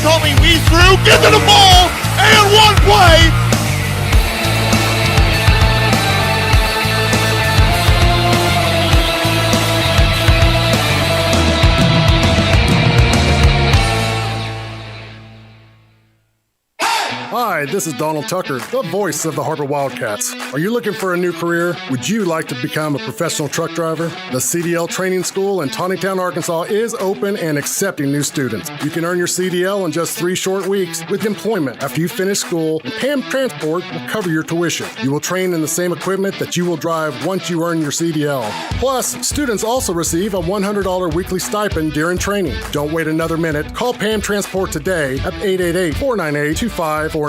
told me we threw, get to the ball, and one play. Hi, this is Donald Tucker, the voice of the Har-Ber Wildcats. Are you looking for a new career? Would you like to become a professional truck driver? The CDL Training School in Taneytown, Arkansas is open and accepting new students. You can earn your CDL in just 3 short weeks with employment after you finish school, and PAM Transport will cover your tuition. You will train in the same equipment that you will drive once you earn your CDL. Plus, students also receive a $100 weekly stipend during training. Don't wait another minute. Call PAM Transport today at 888-498-2549.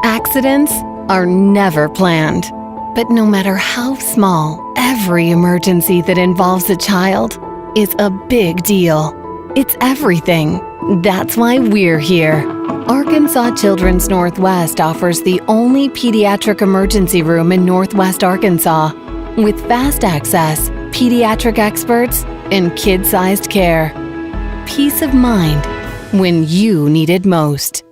Accidents are never planned. But no matter how small, every emergency that involves a child is a big deal. It's everything. That's why we're here. Arkansas Children's Northwest offers the only pediatric emergency room in Northwest Arkansas, with fast access, pediatric experts, and kid-sized care. Peace of mind when you need it most.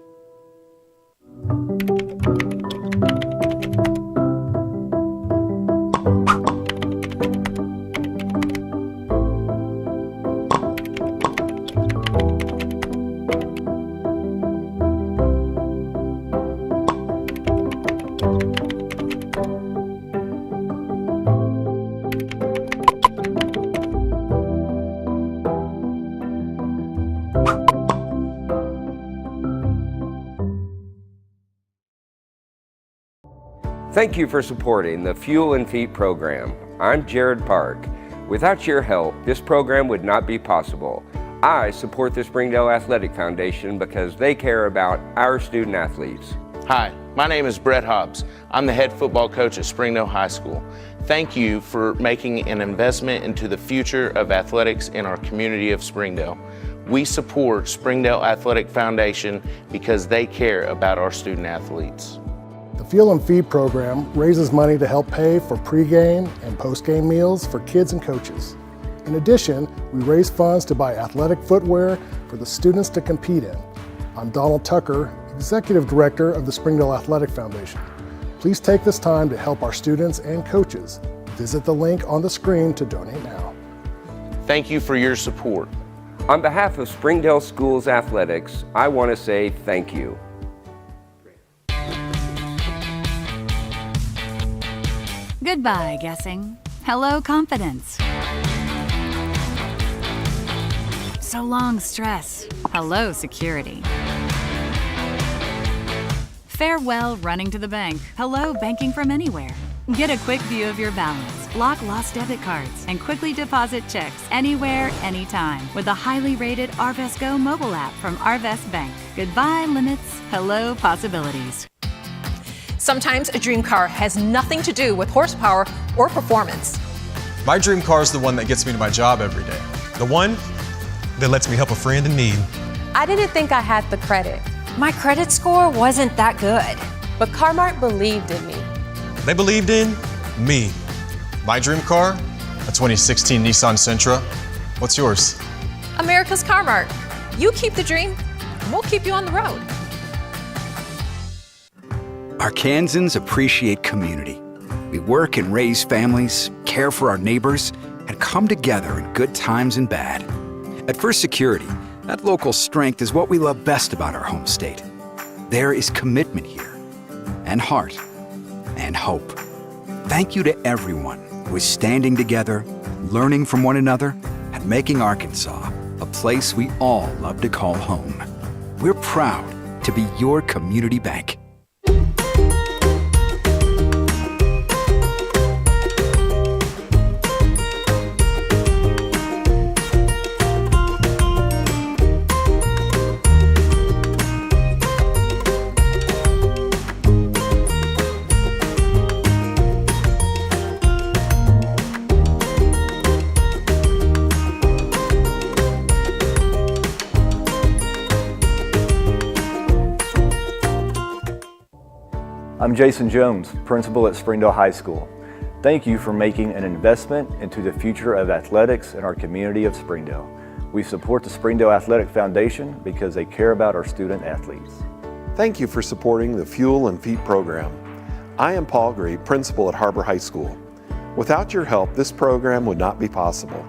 Thank you for supporting the Fuel and Feet program. I'm Jared Park. Without your help, this program would not be possible. I support the Springdale Athletic Foundation because they care about our student athletes. Hi, my name is Brett Hobbs. I'm the head football coach at Springdale High School. Thank you for making an investment into the future of athletics in our community of Springdale. We support Springdale Athletic Foundation because they care about our student athletes. The Fuel and Feed program raises money to help pay for pregame and postgame meals for kids and coaches. In addition, we raise funds to buy athletic footwear for the students to compete in. I'm Donald Tucker, Executive Director of the Springdale Athletic Foundation. Please take this time to help our students and coaches. Visit the link on the screen to donate now. Thank you for your support. On behalf of Springdale Schools Athletics, I want to say thank you. Goodbye, guessing. Hello, confidence. So long, stress. Hello, security. Farewell, running to the bank. Hello, banking from anywhere. Get a quick view of your balance, block lost debit cards, and quickly deposit checks anywhere, anytime with the highly rated Arvest Go mobile app from Arvest Bank. Goodbye, limits. Hello, possibilities. Sometimes a dream car has nothing to do with horsepower or performance. My dream car is the one that gets me to my job every day. The one that lets me help a friend in need. I didn't think I had the credit. My credit score wasn't that good. But Car-Mart believed in me. They believed in me. My dream car? A 2016 Nissan Sentra. What's yours? America's Car-Mart. You keep the dream, and we'll keep you on the road. Arkansans appreciate community. We work and raise families, care for our neighbors, and come together in good times and bad. At First Security, that local strength is what we love best about our home state. There is commitment here, and heart, and hope. Thank you to everyone who is standing together, learning from one another, and making Arkansas a place we all love to call home. We're proud to be your community bank. I'm Jason Jones, principal at Springdale High School. Thank you for making an investment into the future of athletics in our community of Springdale. We support the Springdale Athletic Foundation because they care about our student athletes. Thank you for supporting the Fuel and Feet program. I am Paul Gree, principal at Har-Ber High School. Without your help, this program would not be possible.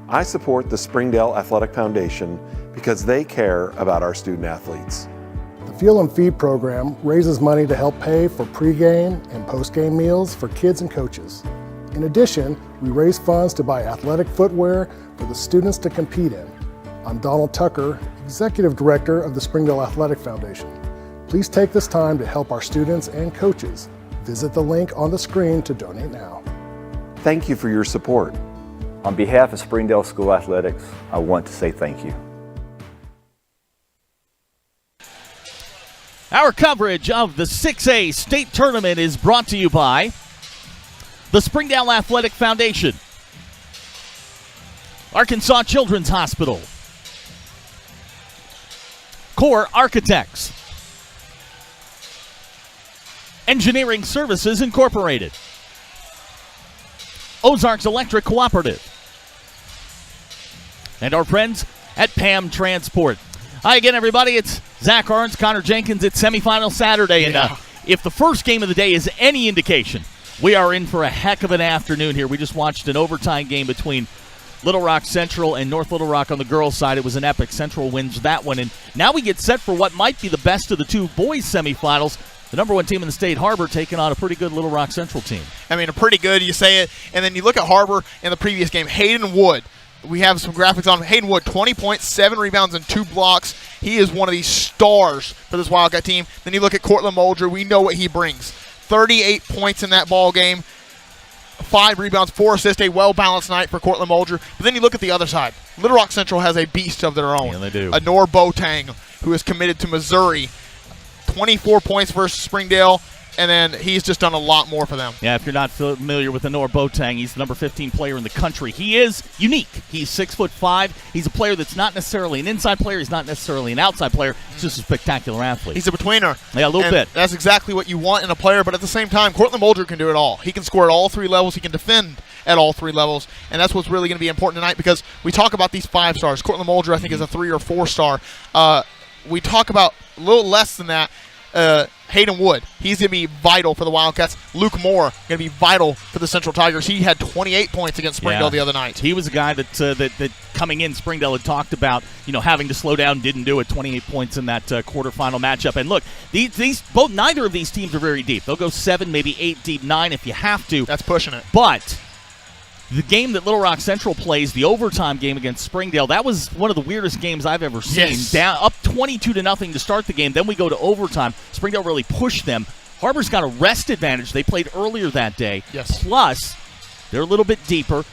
I support the Springdale Athletic Foundation because they care about our student athletes. The Fuel and Feed program raises money to help pay for pregame and postgame meals for kids and coaches. In addition, we raise funds to buy athletic footwear for the students to compete in. I'm Donald Tucker, Executive Director of the Springdale Athletic Foundation. Please take this time to help our students and coaches. Visit the link on the screen to donate now. Thank you for your support. On behalf of Springdale School Athletics, I want to say thank you. Our coverage of the 6A State Tournament is brought to you by the Springdale Athletic Foundation, Arkansas Children's Hospital, Core Architects, Engineering Services Incorporated, Ozarks Electric Cooperative, and our friends at PAM Transport. Hi again, everybody. It's Zach Arns, Connor Jenkins. It's semifinal Saturday, and if the first game of the day is any indication, we are in for a heck of an afternoon here. We just watched an overtime game between Little Rock Central and North Little Rock on the girls' side. It was an epic. Central wins that one, and now we get set for what might be the best of the two boys' semifinals. The number one team in the state, Har-Ber, taking on a pretty good Little Rock Central team. I mean, a pretty good, you say it, and then you look at Har-Ber in the previous game. Hayden Wood. We have some graphics on Hayden Wood, 20 points, 7 rebounds, and 2 blocks. He is one of these stars for this Wildcat team. Then you look at Cortland Muldrer. We know what he brings. 38 points in that ball game, 5 rebounds, 4 assists, a well-balanced night for Cortland Muldrer. But then you look at the other side. Little Rock Central has a beast of their own. Yeah, they do. Anor Boateng, who is committed to Missouri. 24 points versus Springdale. And then he's just done a lot more for them. Yeah, if you're not familiar with Anor Boateng, he's the number 15 player in the country. He is unique. He's 6'5". He's a player that's not necessarily an inside player. He's not necessarily an outside player. He's just a spectacular athlete. He's a betweener. Yeah, a little bit. That's exactly what you want in a player, but at the same time, Cortland Muldrer can do it all. He can score at all 3 levels. He can defend at all 3 levels, and that's what's really going to be important tonight because we talk about these 5 stars. Cortland Muldrer, I think, is a 3 or 4 star. We talk about a little less than that. Hayden Wood, he's going to be vital for the Wildcats. Luke Moore, going to be vital for the Central Tigers. He had 28 points against Springdale the other night. He was a guy that coming in, Springdale had talked about, having to slow down, didn't do it. 28 points in that quarterfinal matchup. And look, neither of these teams are very deep. They'll go 7, maybe 8 deep, 9 if you have to. That's pushing it. But the game that Little Rock Central plays, the overtime game against Springdale, that was one of the weirdest games I've ever seen. Yes. Down up 22-0 to start the game. Then we go to overtime. Springdale really pushed them. Har-Ber's got a rest advantage. They played earlier that day. Yes. Plus, they're a little bit deeper.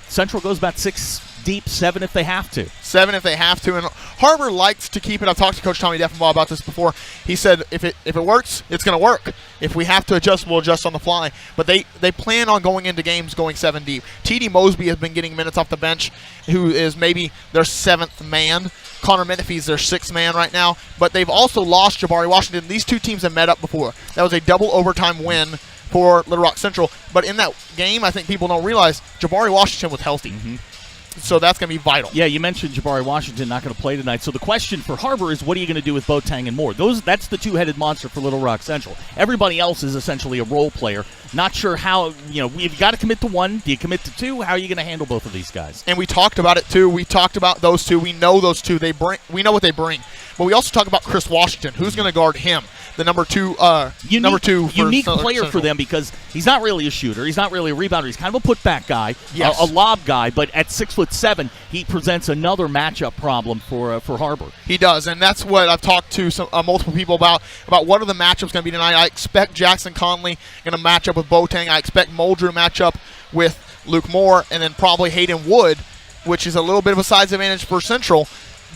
Central goes about 6 deep, 7 if they have to. 7 if they have to. And Har-Ber likes to keep it. I've talked to Coach Tommy Deffenbaugh about this before. He said if it works, it's going to work. If we have to adjust, we'll adjust on the fly. But they plan on going into games going 7 deep. T.D. Mosby has been getting minutes off the bench, who is maybe their 7th man. Connor Menifee's their 6th man right now. But they've also lost Jabari Washington. These two teams have met up before. That was a double overtime win for Little Rock Central. But in that game, I think people don't realize Jabari Washington was healthy. Mm-hmm. So that's going to be vital. Yeah, you mentioned Jabari Washington not going to play tonight. So the question for Har-Ber is, what are you going to do with Boateng and Moore? That's the two-headed monster for Little Rock Central. Everybody else is essentially a role player. Not sure how, you've got to commit to 1. Do you commit to 2? How are you going to handle both of these guys? And we talked about it, too. We talked about those 2. We know those 2. We know what they bring. But we also talk about Chris Washington. Who's going to guard him? The number 2 unique player for them because he's not really a shooter. He's not really a rebounder. He's kind of a putback guy, yes. a lob guy. But at 6'7", he presents another matchup problem for Har-Ber. He does, and that's what I've talked to multiple people about what are the matchups going to be tonight. I expect Jackson Conley going to match up with Boateng. I expect Muldrer to match up with Luke Moore, and then probably Hayden Wood, which is a little bit of a size advantage for Central.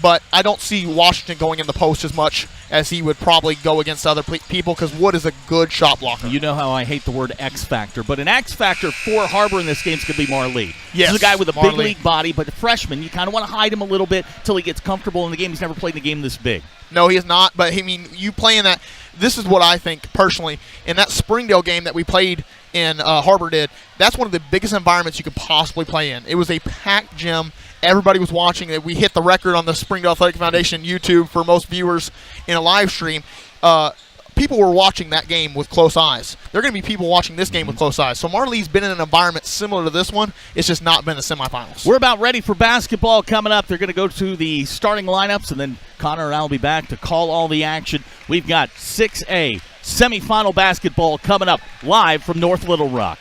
But I don't see Washington going in the post as much as he would probably go against other people because Wood is a good shot blocker. You know how I hate the word X factor, but an X factor for Har-Ber in this game is going to be Marlee. Yes, he's a guy with a Marlee. big league body, but a freshman, you kind of want to hide him a little bit until he gets comfortable in the game. He's never played in the game this big. No, he is not. But, you play in that this is what I think personally. In that Springdale game that we played in Har-Ber did, that's one of the biggest environments you could possibly play in. It was a packed gym. Everybody was watching it. We hit the record on the Springdale Athletic Foundation YouTube for most viewers in a live stream. People were watching that game with close eyes. There are going to be people watching this game with close eyes. So Marlee's been in an environment similar to this one. It's just not been the semifinals. We're about ready for basketball coming up. They're going to go to the starting lineups, and then Connor and I will be back to call all the action. We've got 6A semifinal basketball coming up live from North Little Rock.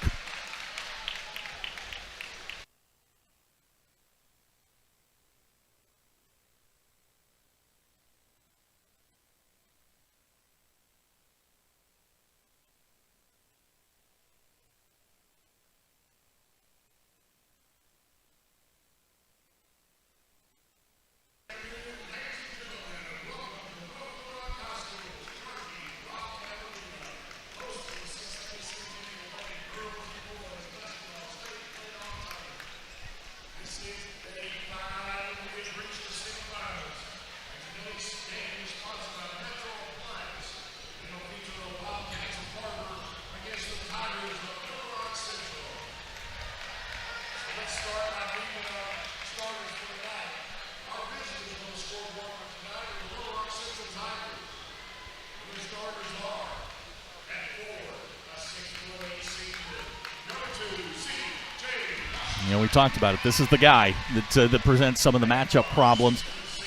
You know, we talked about it. This is the guy that presents some of the matchup problems.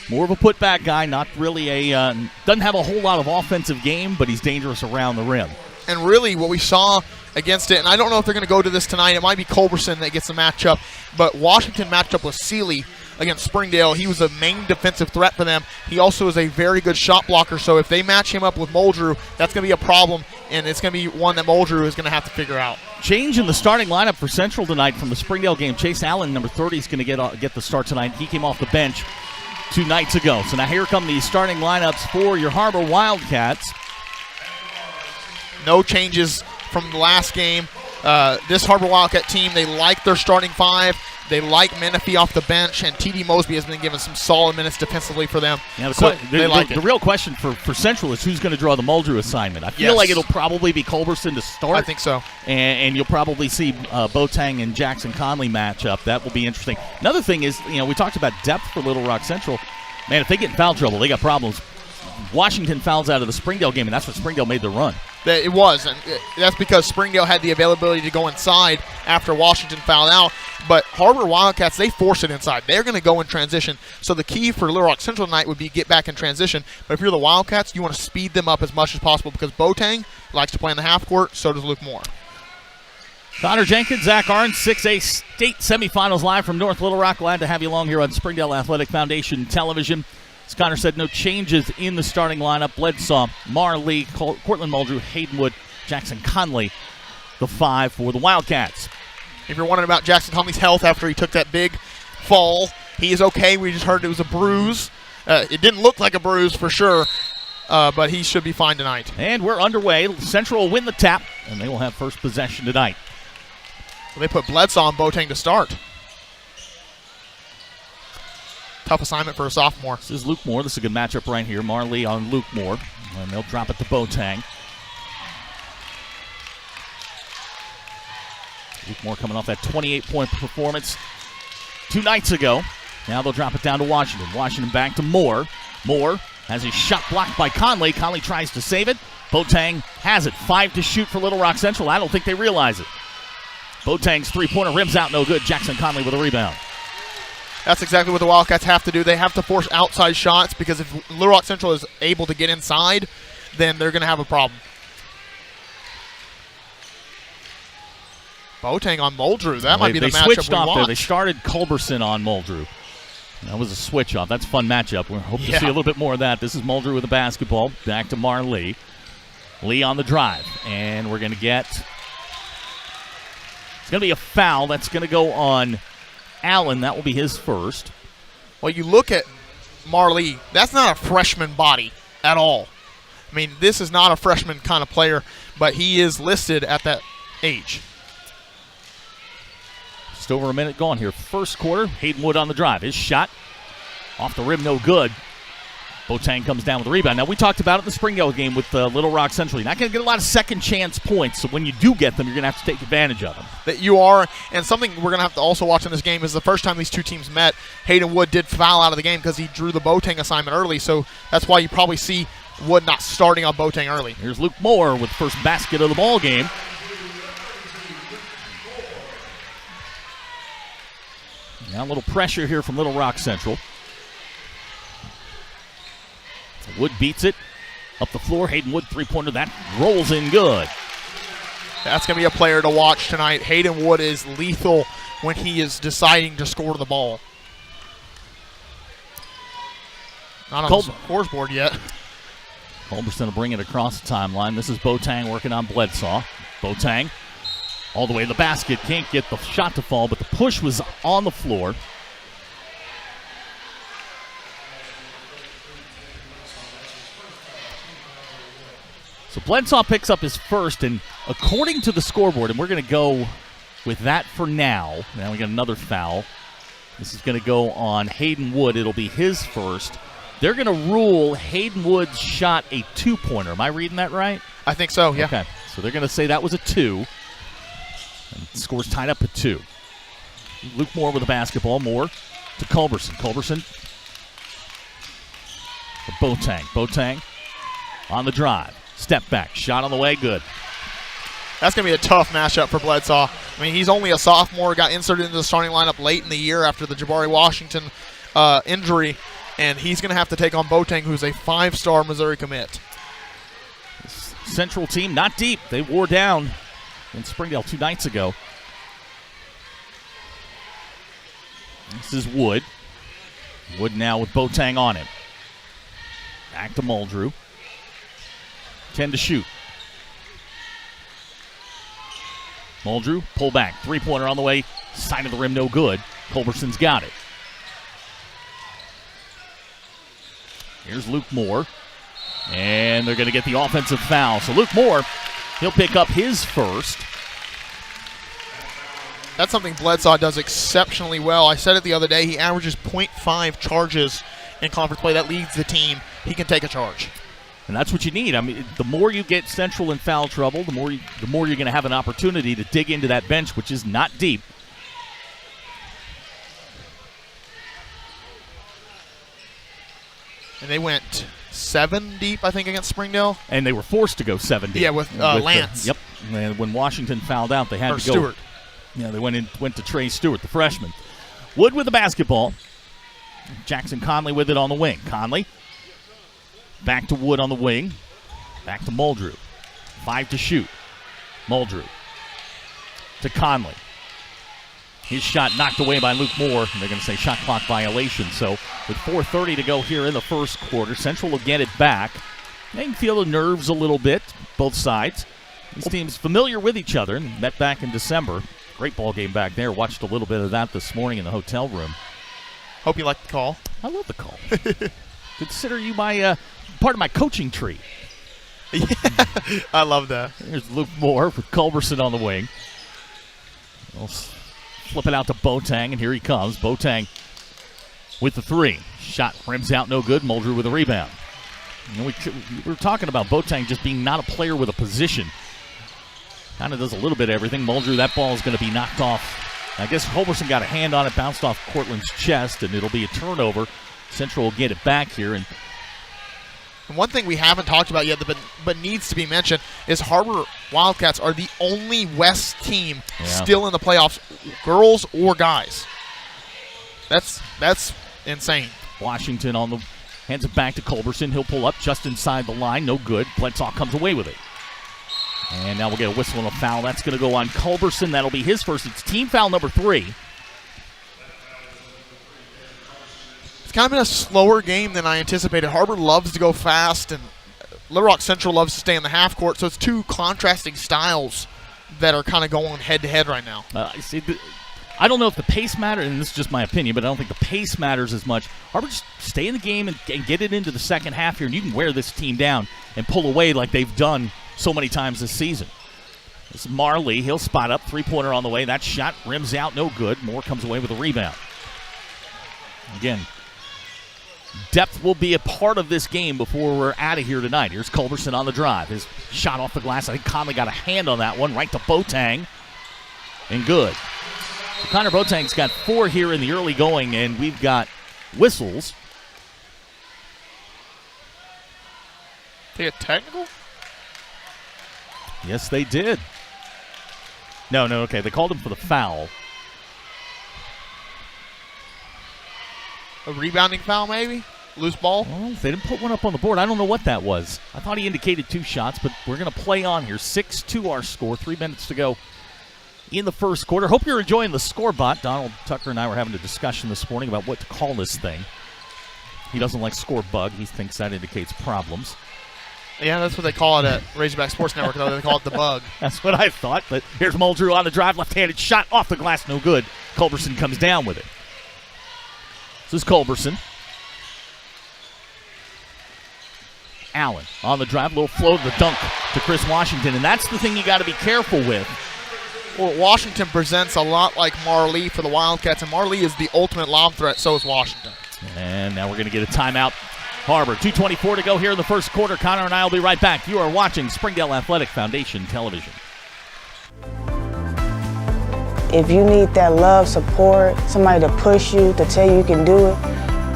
More of a putback guy, not really doesn't have a whole lot of offensive game, but he's dangerous around the rim. And really what we saw against it, and I don't know if they're going to go to this tonight. It might be Culberson that gets the matchup, but Washington matched up with Seeley against Springdale. He was a main defensive threat for them. He also is a very good shot blocker, so if they match him up with Muldrew, that's going to be a problem, and it's going to be one that Muldrew is going to have to figure out. Change in the starting lineup for Central tonight from the Springdale game. Chase Allen, number 30, is going to get the start tonight. He came off the bench 2 nights ago. So now here come the starting lineups for your Har-Ber Wildcats. No changes from the last game. This Har-Ber Wildcat team, they like their starting 5. They like Menifee off the bench, and T.D. Mosby has been given some solid minutes defensively for them. Yeah, the real question for Central is who's going to draw the Muldrew assignment. I feel like it'll probably be Culberson to start. I think so. And you'll probably see Boateng and Jackson Conley match up. That will be interesting. Another thing is, we talked about depth for Little Rock Central. Man, if they get in foul trouble, they got problems. Washington fouls out of the Springdale game, and that's what Springdale made the run. It was, and that's because Springdale had the availability to go inside after Washington fouled out. But Har-Ber Wildcats, they force it inside. They're going to go in transition. So the key for Little Rock Central tonight would be get back in transition. But if you're the Wildcats, you want to speed them up as much as possible because Boateng likes to play in the half court, so does Luke Moore. Connor Jenkins, Zach Arns, 6A state semifinals live from North Little Rock. Glad to have you along here on Springdale Athletic Foundation television. As Connor said, no changes in the starting lineup. Bledsaw, Marlee, Cortland Muldrew, Haydenwood, Jackson Conley, the 5 for the Wildcats. If you're wondering about Jackson Conley's health after he took that big fall, he is okay. We just heard it was a bruise. It didn't look like a bruise for sure, but he should be fine tonight. And we're underway. Central will win the tap, and they will have first possession tonight. So they put Bledsaw and Boateng to start. Tough assignment for a sophomore. This is Luke Moore. This is a good matchup right here. Marlee on Luke Moore. And they'll drop it to Boateng. Luke Moore coming off that 28-point performance 2 nights ago. Now they'll drop it down to Washington. Washington back to Moore. Moore has his shot blocked by Conley. Conley tries to save it. Boateng has it. 5 to shoot for Little Rock Central. I don't think they realize it. Boateng's three-pointer rims out, no good. Jackson Conley with a rebound. That's exactly what the Wildcats have to do. They have to force outside shots because if Little Rock Central is able to get inside, then they're going to have a problem. Boateng on Muldrew. That might be the matchup we switched off want. there. They started Culberson on Muldrew. That was a switch off. That's a fun matchup. We hope to see a little bit more of that. This is Muldrew with the basketball. Back to Marlee. Lee on the drive. And we're going to get... It's going to be a foul. That's going to go on Allen. That will be his first. Well, you look at Marlee. That's not a freshman body at all. I mean, this is not a freshman kind of player, but he is listed at that age. Just over a minute gone here. First quarter, Haydenwood on the drive. His shot off the rim, no good. Boateng comes down with the rebound. Now, we talked about it in the Springdale game with Little Rock Central. You're not going to get a lot of second chance points, so when you do get them, you're going to have to take advantage of them. That you are, and something we're going to have to also watch in this game is the first time these two teams met, Hayden Wood did foul out of the game because he drew the Boateng assignment early, so that's why you probably see Wood not starting on Boateng early. Here's Luke Moore with the first basket of the ball game. Now a little pressure here from Little Rock Central. Wood beats it up the floor. Hayden Wood three-pointer. That rolls in good. That's going to be a player to watch tonight. Hayden Wood is lethal when he is deciding to score the ball. Not on the scoreboard yet. Culberson will bring it across the timeline. This is Boateng working on Bledsaw. Boateng all the way to the basket. Can't get the shot to fall, but the push was on the floor. So Bledsaw picks up his first, and according to the scoreboard, and we're going to go with that for now. Now we got another foul. This is going to go on Hayden Wood. It'll be his first. They're going to rule Hayden Wood's shot a two-pointer. Am I reading that right? I think so, yeah. Okay, so they're going to say that was a two. And the score's tied up at 2. Luke Moore with the basketball. Moore to Culberson. Culberson to Boateng. Boateng on the drive. Step back. Shot on the way. Good. That's going to be a tough matchup for Bledsaw. I mean, he's only a sophomore, got inserted into the starting lineup late in the year after the Jabari Washington injury, and he's going to have to take on Boateng, who's a 5-star Missouri commit. This Central team, not deep. They wore down in Springdale 2 nights ago. This is Wood. Wood now with Boateng on him. Back to Muldrew. 10 to shoot. Muldrew, pull back. Three-pointer on the way. Side of the rim, no good. Culberson's got it. Here's Luke Moore. And they're going to get the offensive foul. So Luke Moore, he'll pick up his first. That's something Bledsaw does exceptionally well. I said it the other day. He averages 0.5 charges in conference play. That leads the team. He can take a charge. And that's what you need. I mean, the more you get Central in foul trouble, the more you're going to have an opportunity to dig into that bench, which is not deep. And they went 7 deep, I think, against Springdale. And they were forced to go 7 deep. Yeah, with Lance. Yep. And when Washington fouled out, they had to go. Stewart. Yeah, they went to Trey Stewart, the freshman. Wood with the basketball. Jackson Conley with it on the wing. Conley back to Wood on the wing. Back to Muldrew. 5 to shoot. Muldrew to Conley. His shot knocked away by Luke Moore. And they're going to say shot clock violation. So with 4:30 to go here in the first quarter, Central will get it back. They can feel the nerves a little bit, both sides. These teams familiar with each other and met back in December. Great ball game back there. Watched a little bit of that this morning in the hotel room. Hope you like the call. I love the call. Consider you my part of my coaching tree. Yeah, I love that. Here's Luke Moore with Culberson on the wing. We'll flip it out to Boateng, and here he comes. Boateng with the 3. Shot rims out, no good. Muldrew with a rebound. You know, we were talking about Boateng just being not a player with a position. Kind of does a little bit of everything. Muldrew, that ball is going to be knocked off. I guess Culberson got a hand on it, bounced off Cortland's chest, and it'll be a turnover. Central will get it back here. And one thing we haven't talked about yet, but needs to be mentioned, is Har-Ber Wildcats are the only West team still in the playoffs, girls or guys. That's insane. Washington on the hands it back to Culberson. He'll pull up just inside the line. No good. Bledsaw comes away with it. And now we'll get a whistle and a foul. That's going to go on Culberson. That'll be his first. It's team foul number 3. It's kind of been a slower game than I anticipated. Har-Ber loves to go fast, and Little Rock Central loves to stay in the half court. So it's two contrasting styles that are kind of going head-to-head right now. I don't know if the pace matters, and this is just my opinion, but I don't think the pace matters as much. Har-Ber just stay in the game and get it into the second half here, and you can wear this team down and pull away like they've done so many times this season. This is Marley. He'll spot up. 3-pointer on the way. That shot rims out. No good. Moore comes away with a rebound. Again, Depth will be a part of this game before we're out of here tonight. Here's Culberson on the drive. His shot off the glass. I think Conley got a hand on that one. Right to Boateng. And good. So Connor Boateng's got 4 here in the early going, and we've got whistles. They get technical? Yes, they did. No, okay. They called him for the foul. A rebounding foul, maybe? Loose ball? Well, they didn't put one up on the board. I don't know what that was. I thought he indicated 2 shots, but we're going to play on here. 6-2 our score. 3 minutes to go in the first quarter. Hope you're enjoying the score bot. Donald Tucker and I were having a discussion this morning about what to call this thing. He doesn't like score bug. He thinks that indicates problems. Yeah, that's what they call it at Razorback Sports Network, though. They call it the bug. That's what I thought, but here's Muldrew on the drive. Left-handed shot off the glass. No good. Culberson comes down with it. This is Culberson. Allen on the drive. Little flow to the dunk to Chris Washington, and that's the thing you got to be careful with. Well, Washington presents a lot like Marley for the Wildcats, and Marley is the ultimate lob threat, so is Washington. And now we're going to get a timeout. Har-Ber, 2:24 to go here in the first quarter. Connor and I will be right back. You are watching Springdale Athletic Foundation Television. If you need that love, support, somebody to push you, to tell you can do it,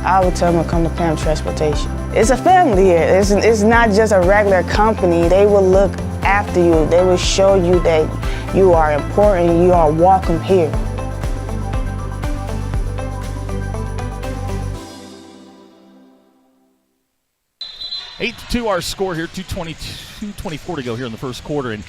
I would tell them to come to Pam Transportation. It's a family here. It's not just a regular company. They will look after you. They will show you that you are important, you are welcome here. Eight to 2 our score here, 2:24 to go here in the first quarter. And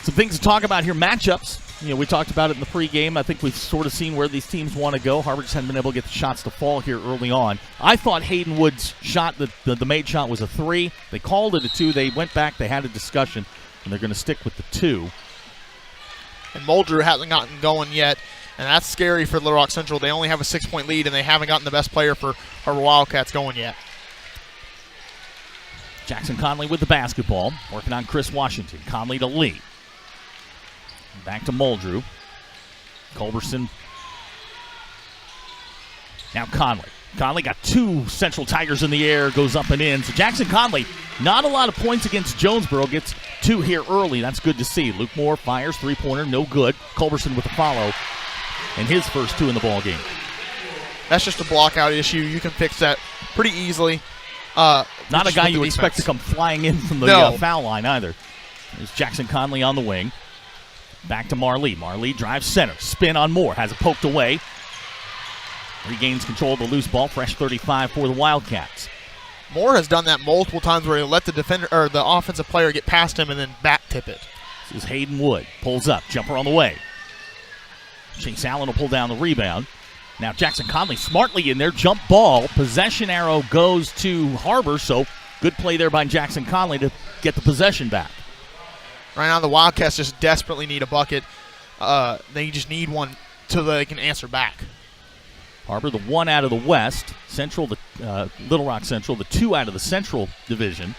some things to talk about here, matchups. You know, we talked about it in the pregame. I think we've sort of seen where these teams want to go. Har-Ber just hadn't been able to get the shots to fall here early on. I thought Hayden Wood's shot, the made shot, was a 3. They called it a 2. They went back. They had a discussion, and they're going to stick with the 2. And Muldrew hasn't gotten going yet, and that's scary for Little Rock Central. They only have a 6-point lead, and they haven't gotten the best player for Har-Ber Wildcats going yet. Jackson Conley with the basketball, working on Chris Washington. Conley to Lee. Back to Muldrew. Culberson. Now Conley. Conley got 2 Central Tigers in the air, goes up and in. So Jackson Conley, not a lot of points against Jonesboro, gets 2 here early. That's good to see. Luke Moore fires, 3-pointer, no good. Culberson with a follow, and his first 2 in the ball game. That's just a block-out issue. You can fix that pretty easily. Not a guy you expect to come flying in from the foul line either. There's Jackson Conley on the wing. Back to Marley. Marley drives center. Spin on Moore. Has it poked away. Regains control of the loose ball. Fresh 35 for the Wildcats. Moore has done that multiple times where he'll let the defender or the offensive player get past him and then back tip it. This is Hayden Wood. Pulls up. Jumper on the way. Chase Allen will pull down the rebound. Now Jackson Conley smartly in there. Jump ball. Possession arrow goes to Har-Ber, so good play there by Jackson Conley to get the possession back. Right now the Wildcats just desperately need a bucket. They just need one so they can answer back. Har-Ber, the 1 out of the West. Central, the Little Rock Central, the 2 out of the Central Division.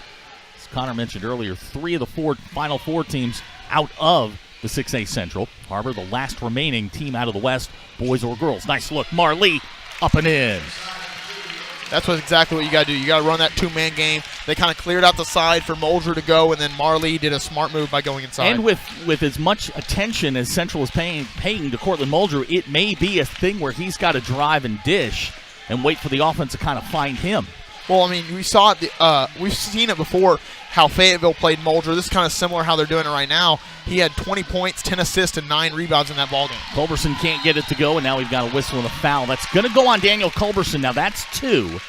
As Connor mentioned earlier, 3 of the final 4 teams out of the 6A Central. Har-Ber, the last remaining team out of the West, boys or girls. Nice look. Marley up and in. That's exactly what you got to do. You got to run that 2-man game. They kind of cleared out the side for Muldrew to go, and then Marley did a smart move by going inside. And with as much attention as Central is paying to Cortland Muldrew, it may be a thing where he's got to drive and dish and wait for the offense to kind of find him. Well, I mean, we saw it. We've seen it before. How Fayetteville played Muldrew. This is kind of similar how they're doing it right now. He had 20 points, 10 assists, and 9 rebounds in that ballgame. Culberson can't get it to go, and now we've got a whistle and a foul. That's going to go on Daniel Culberson. Now that's 2.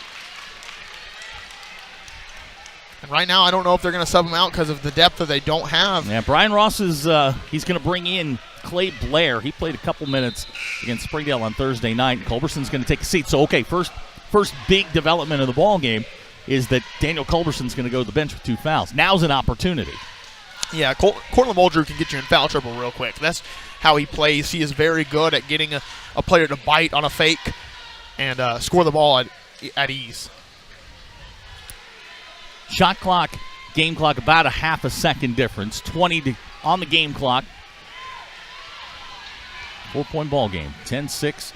And right now, I don't know if they're going to sub him out because of the depth that they don't have. Yeah, Brian Ross is he's going to bring in Clay Blair. He played a couple minutes against Springdale on Thursday night. Culberson's going to take a seat. So, okay, first big development of the ball game is that Daniel Culberson's going to go to the bench with 2 fouls. Now's an opportunity. Yeah, Cortland Muldrew can get you in foul trouble real quick. That's how he plays. He is very good at getting a player to bite on a fake and score the ball at ease. Shot clock, game clock, about a half a second difference. 20 on the game clock. 4-point ball game. 10-6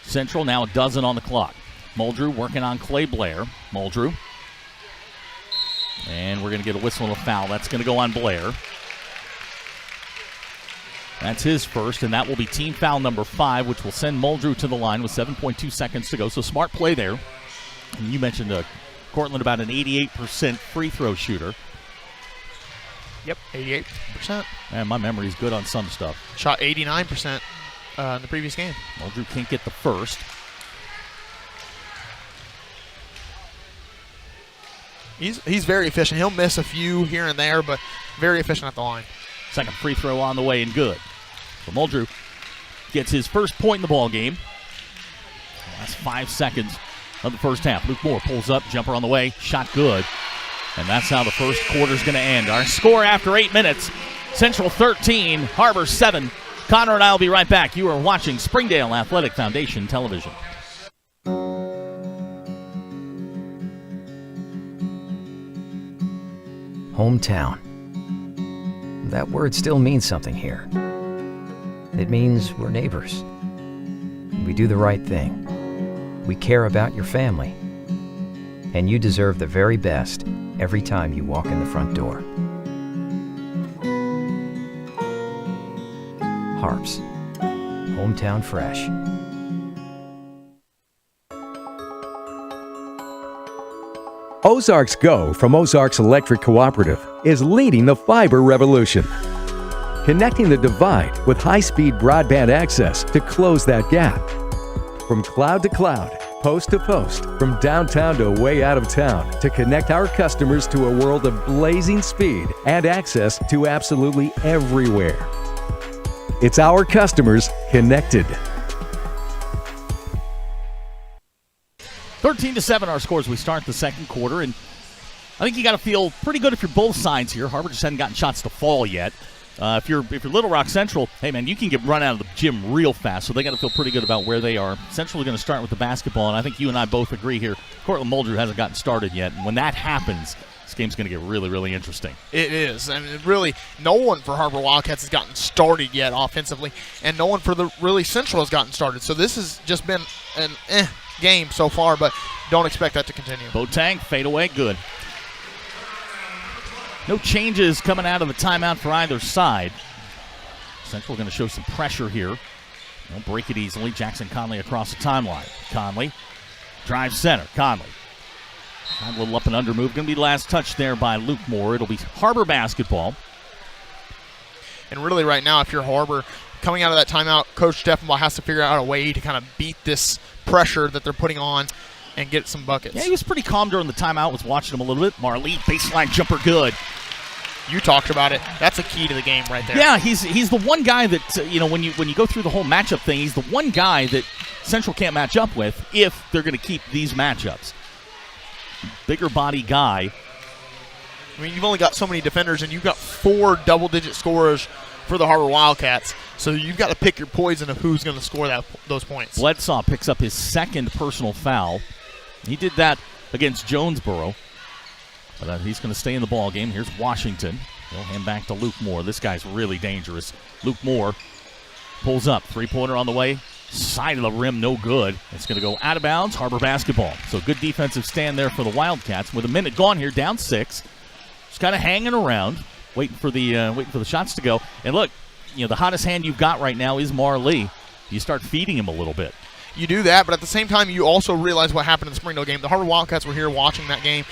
Central, now a dozen on the clock. Muldrew working on Clay Blair. Muldrew. And we're going to get a whistle and a foul. That's going to go on Blair. That's his first, and that will be team foul number 5, which will send Muldrew to the line with 7.2 seconds to go. So smart play there. And you mentioned Cortland about an 88% free throw shooter. Yep, 88%. Man, my memory's good on some stuff. Shot 89% in the previous game. Muldrew can't get the first. He's very efficient. He'll miss a few here and there, but very efficient at the line. Second free throw on the way and good. So Muldrew gets his first point in the ball game. Last 5 seconds of the first half. Luke Moore pulls up, jumper on the way, shot good. And that's how the first quarter's going to end. Our score after 8 minutes, Central 13, Har-Ber 7. Connor and I will be right back. You are watching Springdale Athletic Foundation Television. Hometown. That word still means something here. It means we're neighbors. We do the right thing. We care about your family. And you deserve the very best every time you walk in the front door. Harps. Hometown fresh. Ozarks Go from Ozarks Electric Cooperative is leading the fiber revolution, connecting the divide with high-speed broadband access to close that gap. From cloud to cloud, post to post, from downtown to way out of town, to connect our customers to a world of blazing speed and access to absolutely everywhere. It's our customers connected. 13-7 our scores. We start the second quarter, and I think you got to feel pretty good if you're both sides here. Har-Ber just hadn't gotten shots to fall yet. If you're Little Rock Central, hey man, you can get run out of the gym real fast, so they got to feel pretty good about where they are. Central are going to start with the basketball, and I think you and I both agree here. Cortland Muldrew hasn't gotten started yet, and when that happens, this game's going to get really, really interesting. It is, and really, no one for Har-Ber Wildcats has gotten started yet offensively, and no one for the really Central has gotten started. So this has just been an game so far, but don't expect that to continue. Boateng, fade away, good. No changes coming out of the timeout for either side. Central going to show some pressure here. They'll break it easily. Jackson Conley across the timeline. Conley drives center. Conley. A little up and under move. Going to be last touch there by Luke Moore. It'll be Har-Ber basketball. And really right now, if you're Har-Ber, coming out of that timeout, Coach Steffenbaugh has to figure out a way to kind of beat this pressure that they're putting on and get some buckets. Yeah, he was pretty calm during the timeout. Was watching him a little bit. Marley, baseline jumper, good. You talked about it. That's a key to the game right there. Yeah, he's the one guy that, when you go through the whole matchup thing, he's the one guy that Central can't match up with if they're going to keep these matchups. Bigger body guy. I mean, you've only got so many defenders, and you've got 4 double-digit scorers for the Har-Ber Wildcats. So you've got to pick your poison of who's going to score those points. Bledsaw picks up his second personal foul. He did that against Jonesboro. But he's going to stay in the ball game. Here's Washington. He'll hand back to Luke Moore. This guy's really dangerous. Luke Moore pulls up. Three-pointer on the way. Side of the rim, no good. It's going to go out of bounds. Har-Ber basketball. So good defensive stand there for the Wildcats. With a minute gone here, down 6. Just kind of hanging around, waiting for the shots to go. And look, the hottest hand you've got right now is Marley. You start feeding him a little bit. You do that, but at the same time, you also realize what happened in the Springdale game. The Har-Ber Wildcats were here watching that game.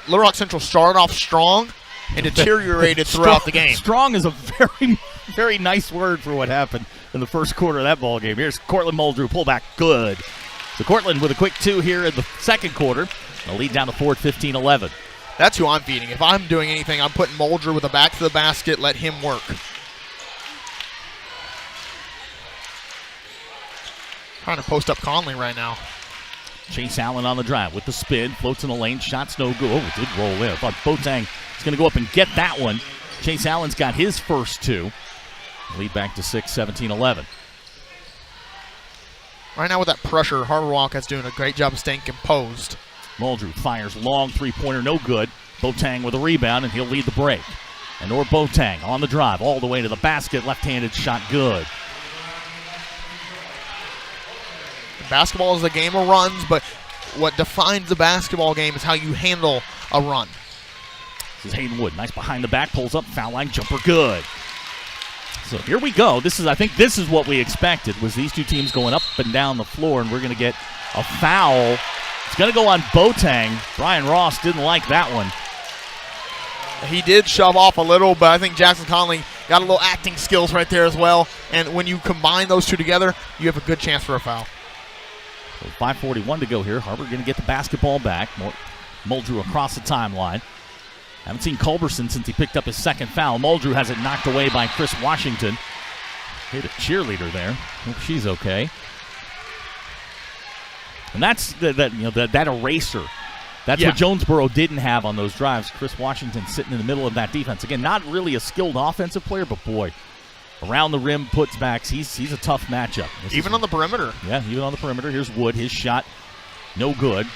Little Rock Central started off strong and deteriorated throughout the game. Strong is a very, very nice word for what happened in the first quarter of that ball game. Here's Cortland Muldrew, pullback, good. So Cortland with a quick 2 here in the second quarter. The lead down to 4 at 15-11. That's who I'm feeding. If I'm doing anything, I'm putting Muldrew with a back to the basket, let him work. Trying to post up Conley right now. Chase Allen on the drive with the spin, floats in the lane, shots no good. Oh, it did roll in. I thought Boateng is going to go up and get that one. Chase Allen's got his first 2. Lead back to 6, 17-11. Right now with that pressure, Har-Ber Wildcats doing a great job of staying composed. Muldrew fires long three-pointer, no good. Boateng with a rebound, and he'll lead the break. And Boateng on the drive, all the way to the basket, left-handed shot good. basketball is a game of runs, but what defines the basketball game is how you handle a run. This is Hayden Wood. Nice behind the back, pulls up, foul line jumper, good. So here we go. I think this is what we expected, was these two teams going up and down the floor, and we're going to get a foul. It's going to go on Boateng. Brian Ross didn't like that one. He did shove off a little, but I think Jackson Conley got a little acting skills right there as well. And when you combine those two together, you have a good chance for a foul. So 5:41 to go here. Har-Ber going to get the basketball back. Muldrew across the timeline. Haven't seen Culberson since he picked up his second foul. Muldrew has it knocked away by Chris Washington. Hit a cheerleader there. Hope she's okay. And that's that eraser. That's what Jonesboro didn't have on those drives. Chris Washington sitting in the middle of that defense. Again, not really a skilled offensive player, but boy, around the rim, puts backs. He's a tough matchup. Even on the perimeter. Yeah, even on the perimeter. Here's Wood. His shot, no good.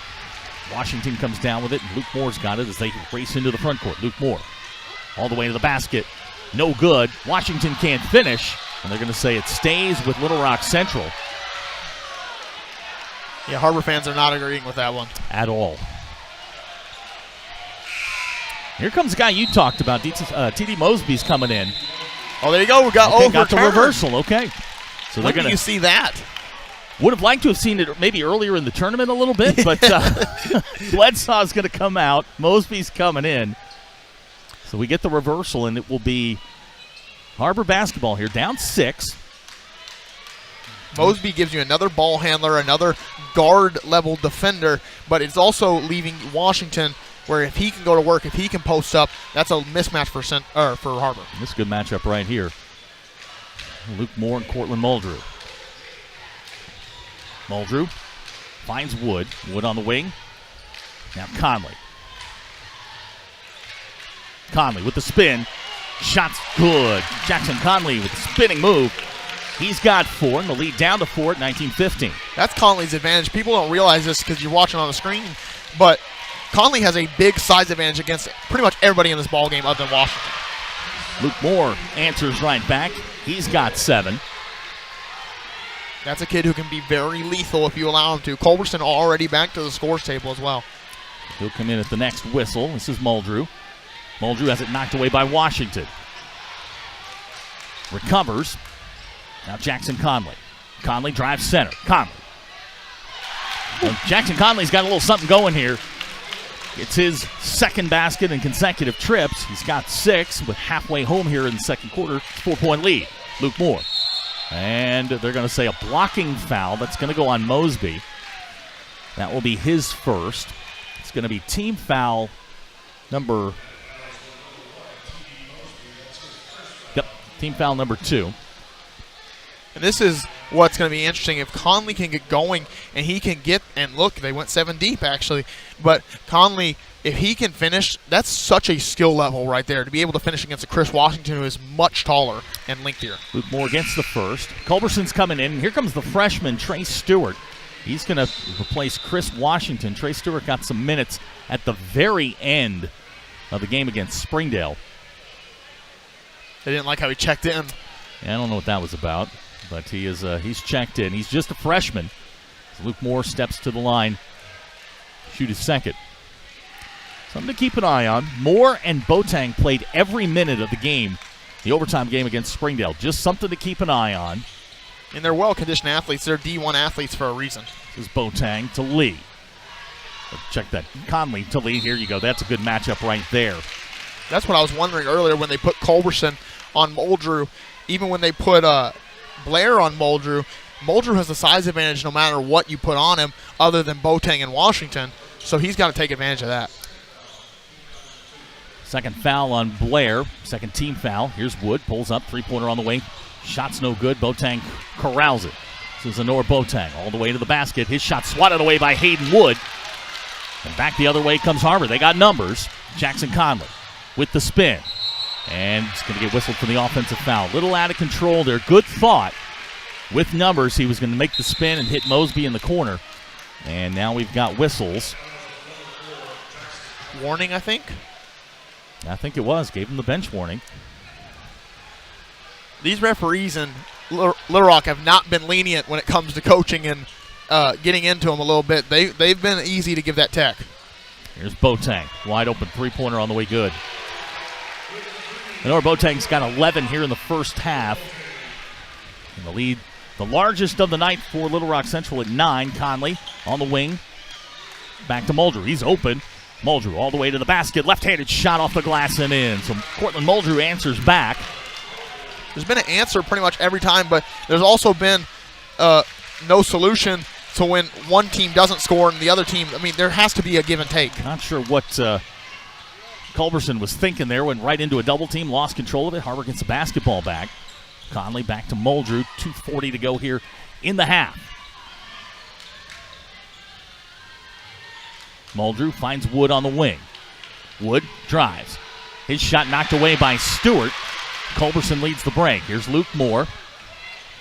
Washington comes down with it, and Luke Moore's got it as they race into the front court. Luke Moore all the way to the basket. No good. Washington can't finish, and they're going to say it stays with Little Rock Central. Yeah, Har-Ber fans are not agreeing with that one. At all. Here comes the guy you talked about. T.D. Mosby's coming in. Oh, there you go. We got got the reversal. Okay. So when did you see that? Would have liked to have seen it maybe earlier in the tournament a little bit, but Bledsoe's going to come out. Mosby's coming in. So we get the reversal, and it will be Har-Ber basketball here, down 6. Mosby gives you another ball handler, another guard-level defender, but it's also leaving Washington where if he can go to work, if he can post up, that's a mismatch for Har-Ber. This is a good matchup right here. Luke Moore and Cortland Muldrew. Muldrew finds Wood. Wood on the wing. Now Conley. Conley with the spin. Shot's good. Jackson Conley with the spinning move. He's got 4, and the lead down to 4 at 19-15. That's Conley's advantage. People don't realize this because you're watching on the screen, but Conley has a big size advantage against pretty much everybody in this ballgame other than Washington. Luke Moore answers right back. He's got 7. That's a kid who can be very lethal if you allow him to. Culberson already back to the scores table as well. He'll come in at the next whistle. This is Muldrew. Muldrew has it knocked away by Washington. Recovers. Now Jackson Conley. Conley drives center. Conley. Well, Jackson Conley's got a little something going here. It's his second basket in consecutive trips. He's got 6 with halfway home here in the second quarter. 4-point lead. Luke Moore. And they're going to say a blocking foul. That's going to go on Mosby. That will be his first. It's going to be team foul number... Yep, team foul number 2. And this is what's going to be interesting. If Conley can get going and he can get, and look, they went 7 deep actually, but Conley, if he can finish, that's such a skill level right there to be able to finish against a Chris Washington who is much taller and lengthier. Luke Moore gets the first. Culberson's coming in. Here comes the freshman, Trey Stewart. He's going to replace Chris Washington. Trey Stewart got some minutes at the very end of the game against Springdale. They didn't like how he checked in. Yeah, I don't know what that was about, but he's checked in. He's just a freshman. So Luke Moore steps to the line, shoot his second. Something to keep an eye on. Moore and Boateng played every minute of the game, the overtime game against Springdale. Just something to keep an eye on. And they're well-conditioned athletes. They're D1 athletes for a reason. This is Boateng to Lee. Check that. Conley to Lee. Here you go. That's a good matchup right there. That's what I was wondering earlier when they put Culberson on Muldrew. Even when they put Blair on Muldrew, Muldrew has the size advantage no matter what you put on him other than Boateng and Washington. So he's got to take advantage of that. Second foul on Blair. Second team foul. Here's Wood. Pulls up. Three-pointer on the way. Shot's no good. Boateng corrals it. This is Anor Boateng all the way to the basket. His shot swatted away by Hayden Wood. And back the other way comes Har-Ber. They got numbers. Jackson Conley with the spin. And it's going to get whistled for the offensive foul. Little out of control there. Good thought. With numbers, he was going to make the spin and hit Mosby in the corner. And now we've got whistles. Warning, I think. I think it was. Gave him the bench warning. These referees in Little Rock have not been lenient when it comes to coaching, and getting into them a little bit. They've been easy to give that tech. Here's Boateng, wide open three-pointer on the way good. Lenore Boateng's got 11 here in the first half. And the lead, the largest of the night for Little Rock Central at 9. Conley on the wing. Back to Muldrew. He's open. Muldrew all the way to the basket. Left-handed shot off the glass and in. So Cortland Muldrew answers back. There's been an answer pretty much every time, but there's also been no solution to when one team doesn't score and the other team, I mean, there has to be a give and take. Not sure what Culberson was thinking there. Went right into a double team, lost control of it. Har-Ber gets the basketball back. Conley back to Muldrew. 2:40 to go here in the half. Muldrew finds Wood on the wing. Wood drives. His shot knocked away by Stewart. Culberson leads the break. Here's Luke Moore.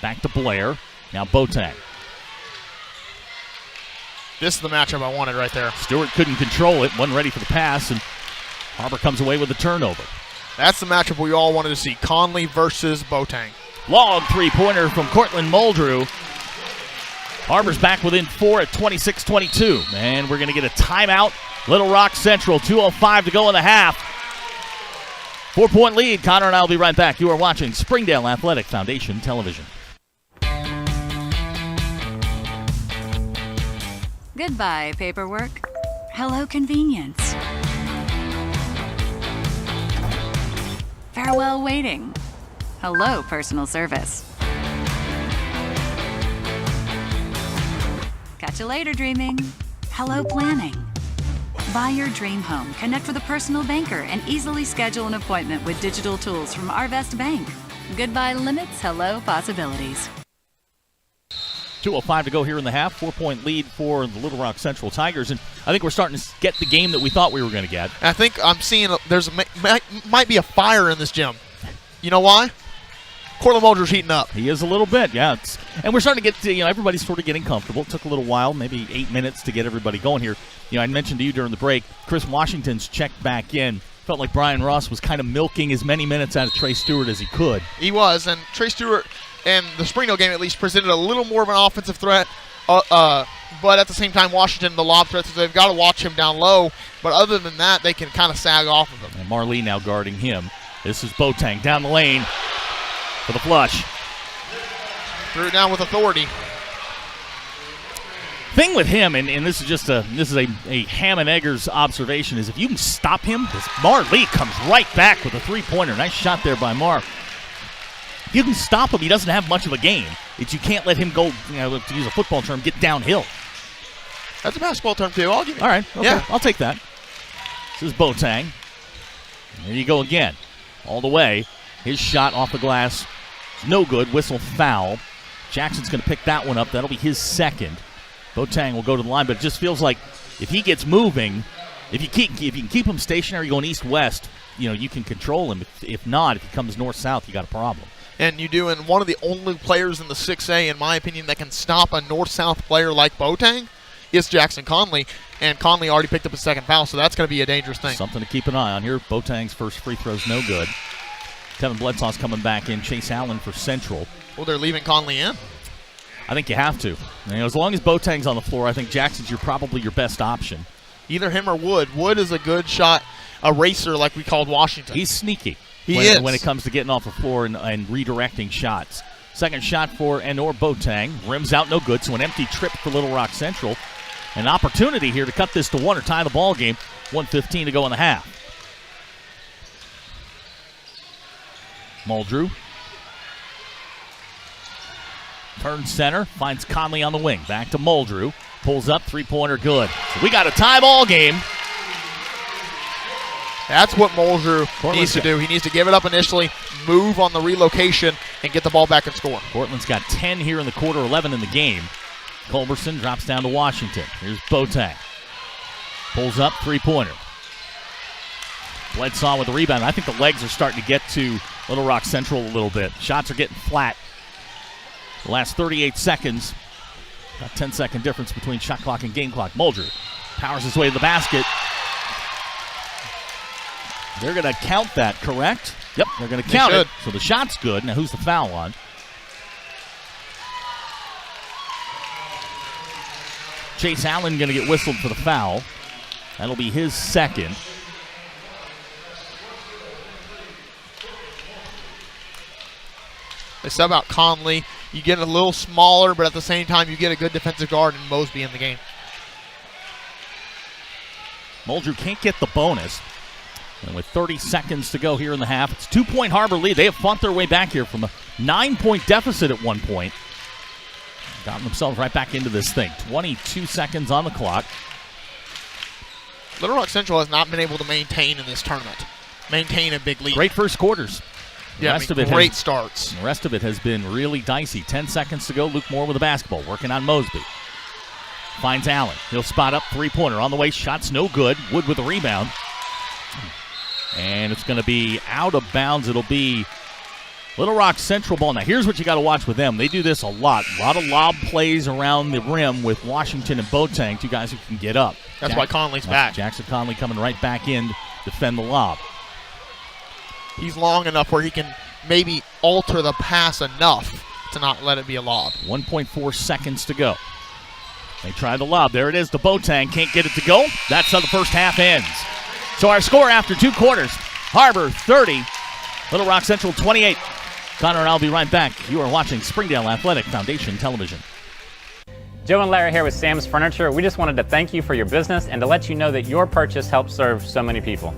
Back to Blair. Now Boateng. This is the matchup I wanted right there. Stewart couldn't control it. Wasn't ready for the pass, and Har-Ber comes away with the turnover. That's the matchup we all wanted to see. Conley versus Boateng. Long three-pointer from Cortland Muldrew. Har-Ber's back within 4 at 26-22. And we're going to get a timeout. Little Rock Central, 2:05 to go in the half. 4-point lead. Connor and I will be right back. You are watching Springdale Athletic Foundation Television. Goodbye, paperwork. Hello, convenience. Farewell, waiting. Hello, personal service. Catch you later, dreaming. Hello, planning. Buy your dream home. Connect with a personal banker and easily schedule an appointment with digital tools from Arvest Bank. Goodbye limits, hello possibilities. 2:05 to go here in the half. 4-point lead for the Little Rock Central Tigers, and I think we're starting to get the game that we thought we were going to get. I think I'm seeing might be a fire in this gym. You know why? Cortland Muldrew's heating up. He is a little bit, yeah. And we're starting to get to, everybody's sort of getting comfortable. It took a little while, maybe 8 minutes to get everybody going here. I mentioned to you during the break, Chris Washington's checked back in. Felt like Brian Ross was kind of milking as many minutes out of Trey Stewart as he could. He was, and Trey Stewart and the Springdale game at least presented a little more of an offensive threat. But at the same time, Washington, the lob threats, they've got to watch him down low. But other than that, they can kind of sag off of him. And Marlee now guarding him. This is Boateng down the lane for the flush. Threw it down with authority. Thing with him, and this is a Ham and Eggers observation, is if you can stop him, because Marlee comes right back with a three-pointer. Nice shot there by Mar. If you can stop him, he doesn't have much of a game. You can't let him go, to use a football term, get downhill. That's a basketball term, too. I'll give you. All right. Okay. Yeah. I'll take that. This is Boateng. There you go again. All the way. His shot off the glass. No good. Whistle foul. Jackson's going to pick that one up. That'll be his second. Boateng will go to the line, but it just feels like if he gets moving, if you can keep him stationary going east-west, you can control him. If not, if he comes north-south, you got a problem. And you do, and one of the only players in the 6A, in my opinion, that can stop a north-south player like Boateng is Jackson Conley. And Conley already picked up his second foul, so that's going to be a dangerous thing. Something to keep an eye on here. Boateng's first free throw's no good. Tevin Bledsoe's coming back in. Chase Allen for Central. Well, they're leaving Conley in. I think you have to. As long as Boateng's on the floor, I think Jackson's probably your best option. Either him or Wood. Wood is a good shot, a racer like we called Washington. He's sneaky. He is. When it comes to getting off the floor and redirecting shots. Second shot for Lenore Boateng. Rims out, no good. So an empty trip for Little Rock Central. An opportunity here to cut this to one or tie the ball game. 1:15 to go in the half. Muldrew. Turns center, finds Conley on the wing. Back to Muldrew. Pulls up, three-pointer good. So we got a tie ball game. That's what Muldrew needs to do. He needs to give it up initially, move on the relocation, and get the ball back and score. Portland's got 10 here in the quarter, 11 in the game. Culberson drops down to Washington. Here's Boateng. Pulls up, three-pointer. Bledsoe with the rebound. I think the legs are starting to get to Little Rock Central a little bit. Shots are getting flat. The last 38 seconds. About 10-second difference between shot clock and game clock. Muldrew powers his way to the basket. They're going to count that, correct? Yep, they're going to count it. So the shot's good. Now who's the foul on? Chase Allen going to get whistled for the foul. That'll be his second. They sub out Conley. You get a little smaller, but at the same time, you get a good defensive guard in Mosby in the game. Muldrew can't get the bonus. And with 30 seconds to go here in the half, it's a 2-point Har-Ber lead. They have fought their way back here from a 9-point deficit at one point. Gotten themselves right back into this thing. 22 seconds on the clock. Little Rock Central has not been able to maintain in this tournament. Maintain a big lead. Great first quarters. Great starts. The rest of it has been really dicey. 10 seconds to go. Luke Moore with the basketball, working on Mosby. Finds Allen. He'll spot up, three-pointer. On the way, shots no good. Wood with the rebound. And it's going to be out of bounds. It'll be Little Rock Central ball. Now, here's what you got to watch with them. They do this a lot. A lot of lob plays around the rim with Washington and Boateng, two guys who can get up. That's why Conley's back. Jackson Conley coming right back in to defend the lob. He's long enough where he can maybe alter the pass enough to not let it be a lob. 1.4 seconds to go. They try the lob. There it is to Boateng. Can't get it to go. That's how the first half ends. So our score after 2 quarters, Har-Ber 30, Little Rock Central 28. Connor and I'll be right back. You are watching Springdale Athletic Foundation Television. Joe and Larry here with Sam's Furniture. We just wanted to thank you for your business and to let you know that your purchase helps serve so many people.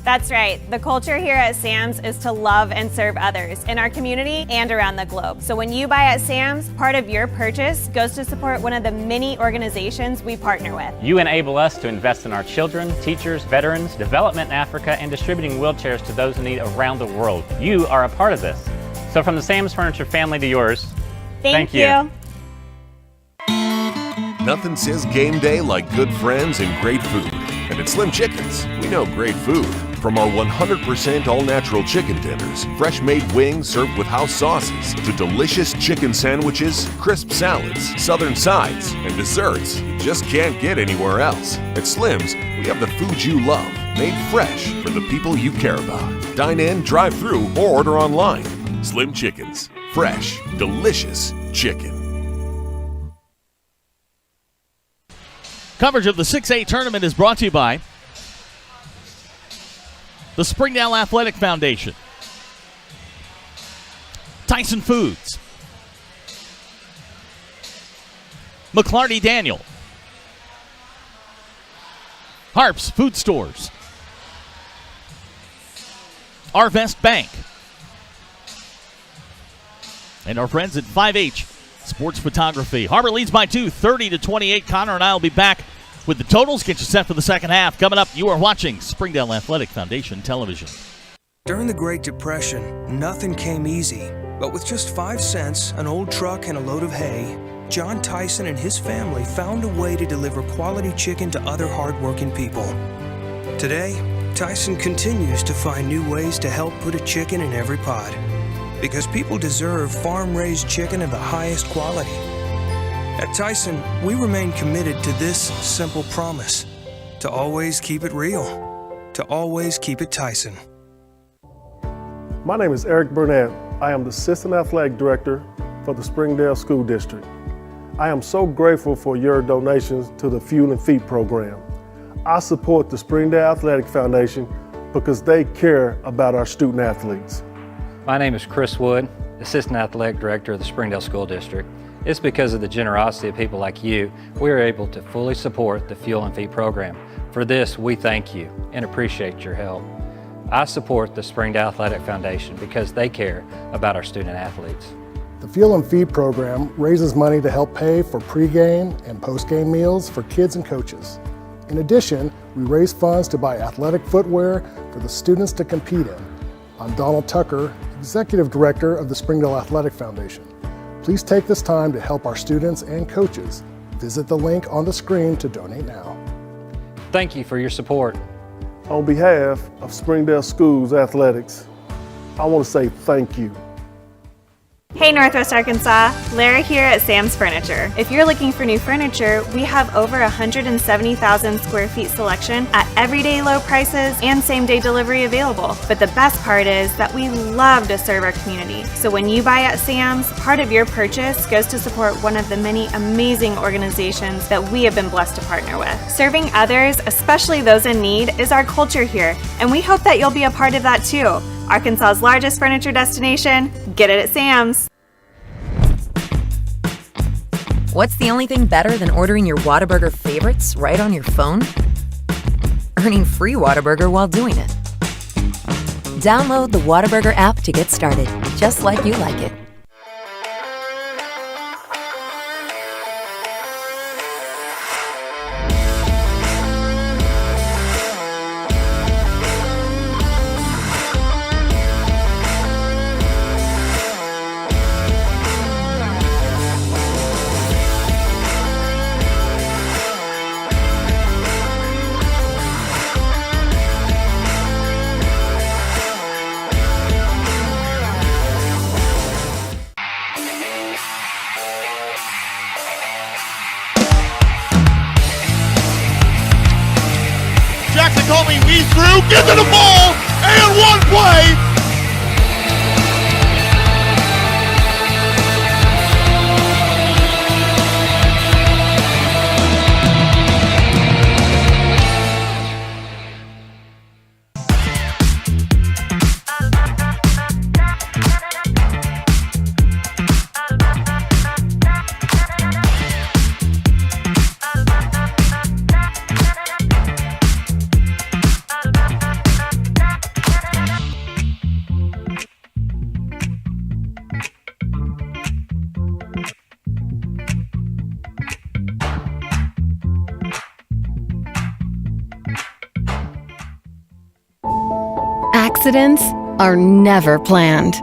That's right. The culture here at Sam's is to love and serve others in our community and around the globe. So when you buy at Sam's, part of your purchase goes to support one of the many organizations we partner with. You enable us to invest in our children, teachers, veterans, development in Africa, and distributing wheelchairs to those in need around the world. You are a part of this. So from the Sam's Furniture family to yours, thank you. Nothing says game day like good friends and great food. And at Slim Chickens, we know great food. From our 100% all-natural chicken tenders, fresh-made wings served with house sauces, to delicious chicken sandwiches, crisp salads, southern sides, and desserts you just can't get anywhere else. At Slim's, we have the food you love, made fresh for the people you care about. Dine in, drive through, or order online. Slim Chickens. Fresh, delicious chicken. Coverage of the 6A tournament is brought to you by the Springdale Athletic Foundation, Tyson Foods, McClarty Daniel, Harps Food Stores, Arvest Bank, and our friends at 5H Sports Photography. Har-Ber leads by 2, 30-28. Connor and I will be back with the totals. Get you set for the second half. Coming up, you are watching Springdale Athletic Foundation Television. During the Great Depression, nothing came easy. But with just 5 cents, an old truck, and a load of hay, John Tyson and his family found a way to deliver quality chicken to other hardworking people. Today, Tyson continues to find new ways to help put a chicken in every pot. Because people deserve farm-raised chicken of the highest quality. At Tyson, we remain committed to this simple promise: to always keep it real, to always keep it Tyson. My name is Eric Burnett. I am the Assistant Athletic Director for the Springdale School District. I am so grateful for your donations to the Fuel and Feed program. I support the Springdale Athletic Foundation because they care about our student athletes. My name is Chris Wood, Assistant Athletic Director of the Springdale School District. It's because of the generosity of people like you, we are able to fully support the Fuel and Feed program. For this, we thank you and appreciate your help. I support the Springdale Athletic Foundation because they care about our student athletes. The Fuel and Feed program raises money to help pay for pregame and postgame meals for kids and coaches. In addition, we raise funds to buy athletic footwear for the students to compete in. I'm Donald Tucker, Executive Director of the Springdale Athletic Foundation. Please take this time to help our students and coaches. Visit the link on the screen to donate now. Thank you for your support. On behalf of Springdale Schools Athletics, I want to say thank you. Hey Northwest Arkansas, Lara here at Sam's Furniture. If you're looking for new furniture, we have over 170,000 square feet selection at everyday low prices and same-day delivery available. But the best part is that we love to serve our community. So when you buy at Sam's, part of your purchase goes to support one of the many amazing organizations that we have been blessed to partner with. Serving others, especially those in need, is our culture here, and we hope that you'll be a part of that too. Arkansas's largest furniture destination, get it at Sam's. What's the only thing better than ordering your Whataburger favorites right on your phone? Earning free Whataburger while doing it. Download the Whataburger app to get started, just like you like it. We threw, get to the ball, and one play. Accidents are never planned.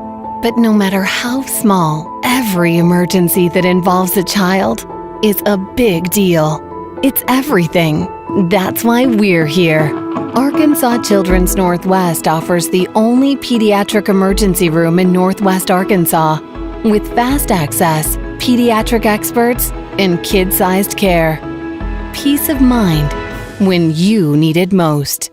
But no matter how small, every emergency that involves a child is a big deal. It's everything. That's why we're here. Arkansas Children's Northwest offers the only pediatric emergency room in Northwest Arkansas with fast access, pediatric experts, and kid-sized care. Peace of mind when you need it most.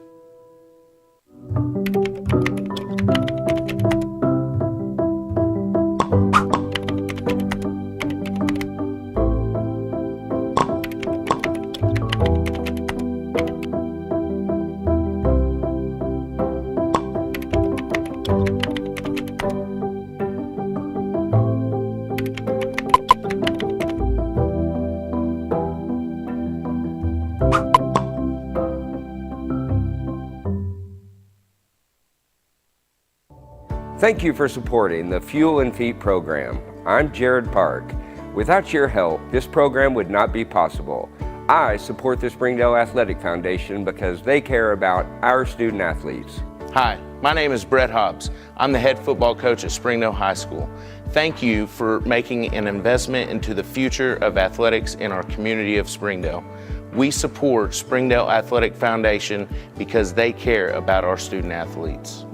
Thank you for supporting the Fuel and Feet program. I'm Jared Park. Without your help, this program would not be possible. I support the Springdale Athletic Foundation because they care about our student athletes. Hi, my name is Brett Hobbs. I'm the head football coach at Springdale High School. Thank you for making an investment into the future of athletics in our community of Springdale. We support Springdale Athletic Foundation because they care about our student athletes.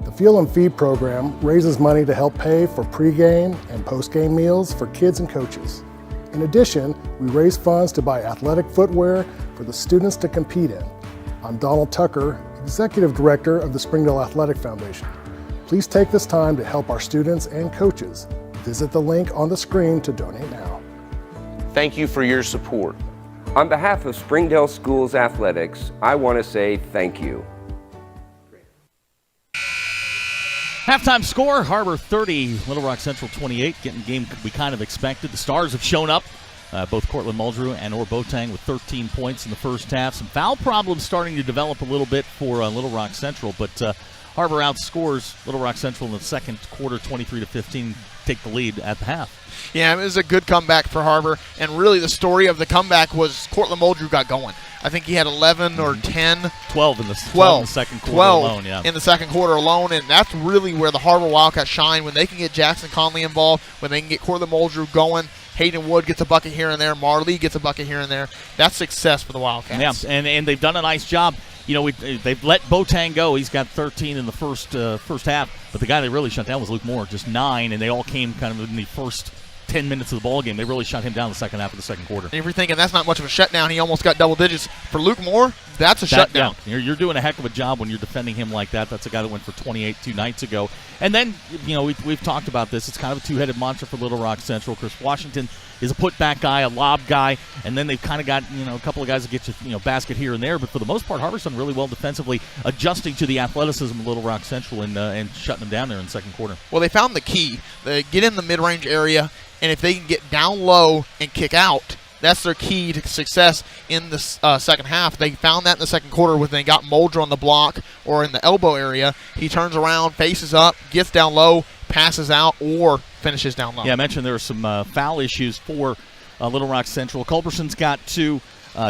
The Fuel and Feed program raises money to help pay for pregame and postgame meals for kids and coaches. In addition, we raise funds to buy athletic footwear for the students to compete in. I'm Donald Tucker, Executive Director of the Springdale Athletic Foundation. Please take this time to help our students and coaches. Visit the link on the screen to donate now. Thank you for your support. On behalf of Springdale Schools Athletics, I want to say thank you. Halftime score, Har-Ber 30, Little Rock Central 28, getting the game we kind of expected. The Stars have shown up, both Cortland Muldrew and Orr Boateng with 13 points in the first half. Some foul problems starting to develop a little bit for Little Rock Central, but Har-Ber outscores Little Rock Central in the second quarter, 23-15, take the lead at the half. Yeah, it was a good comeback for Har-Ber, and really the story of the comeback was Cortland Muldrew got going. I think he had 11 or 10. 12 in the second quarter alone, yeah. In the second quarter alone, and that's really where the Har-Ber Wildcats shine, when they can get Jackson Conley involved, when they can get Cortland Muldrew going. Hayden Wood gets a bucket here and there. Marley gets a bucket here and there. That's success for the Wildcats. Yeah, and they've done a nice job. they've let Boateng go. He's got 13 in the first half, but the guy they really shut down was Luke Moore, just 9, and they all came kind of in the first 10 minutes of the ball game. They really shut him down the second half of the second quarter. And if you're thinking that's not much of a shutdown, he almost got double digits. For Luke Moore, that's a shutdown. Yeah, you're doing a heck of a job when you're defending him like that. That's a guy that went for 28 2 nights ago. And then, we've talked about this. It's kind of a two-headed monster for Little Rock Central. Chris Washington is a putback guy, a lob guy, and then they've kind of got, a couple of guys that get you, basket here and there. But for the most part, Har-Ber's done really well defensively, adjusting to the athleticism of Little Rock Central and shutting them down there in the second quarter. Well, they found the key. They get in the mid-range area, and if they can get down low and kick out, that's their key to success in the second half. They found that in the second quarter when they got Mulder on the block or in the elbow area. He turns around, faces up, gets down low, passes out, or finishes down low. Yeah, I mentioned there were some foul issues for Little Rock Central. Culberson's got 2,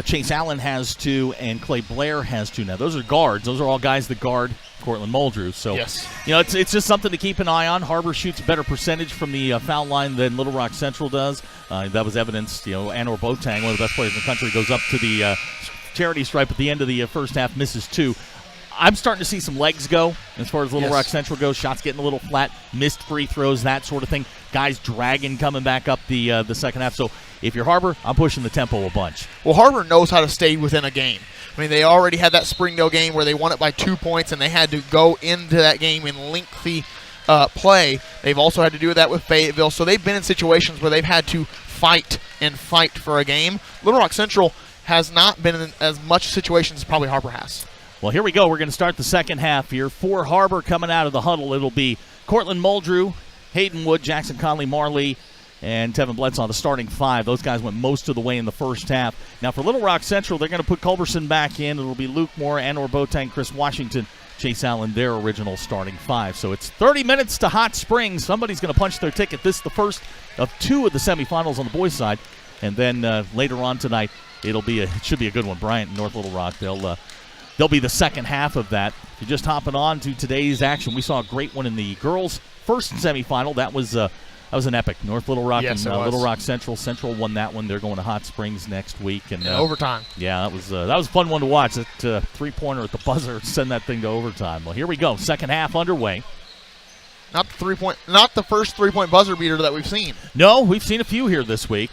Chase Allen has 2, and Clay Blair has 2. Now, those are guards. Those are all guys that guard Cortland Muldrew. So, yes. It's just something to keep an eye on. Har-Ber shoots a better percentage from the foul line than Little Rock Central does. That was evidenced, Anor Boateng, one of the best players in the country, goes up to the charity stripe at the end of the first half, misses 2. I'm starting to see some legs go as far as Little Rock Central goes. Shots getting a little flat, missed free throws, that sort of thing. Guys dragging, coming back up the second half. So if you're Har-Ber, I'm pushing the tempo a bunch. Well, Har-Ber knows how to stay within a game. I mean, they already had that Springdale game where they won it by 2 points, and they had to go into that game in lengthy play. They've also had to do that with Fayetteville. So they've been in situations where they've had to fight for a game. Little Rock Central has not been in as much situations as probably Har-Ber has. Well, here we go. We're going to start the second half here. For Har-Ber coming out of the huddle, it'll be Cortland Muldrew, Hayden Wood, Jackson Conley, Marley, and Tevin Bledsoe, the starting 5. Those guys went most of the way in the first half. Now, for Little Rock Central, they're going to put Culberson back in. It'll be Luke Moore, Anor Boateng, Chris Washington, Chase Allen, their original starting 5. So it's 30 minutes to Hot Springs. Somebody's going to punch their ticket. This is the first of 2 of the semifinals on the boys' side. And then later on tonight, it should be a good one. Bryant and North Little Rock, they'll be the second half of that. If you're just hopping on to today's action, we saw a great one in the girls' first semifinal. That was an epic. North Little Rock and Little Rock Central. Central won that one. They're going to Hot Springs next week. And overtime. Yeah, that was a fun one to watch. That three-pointer at the buzzer send that thing to overtime. Well, here we go. Second half underway. Not the first three-point buzzer beater that we've seen. No, we've seen a few here this week.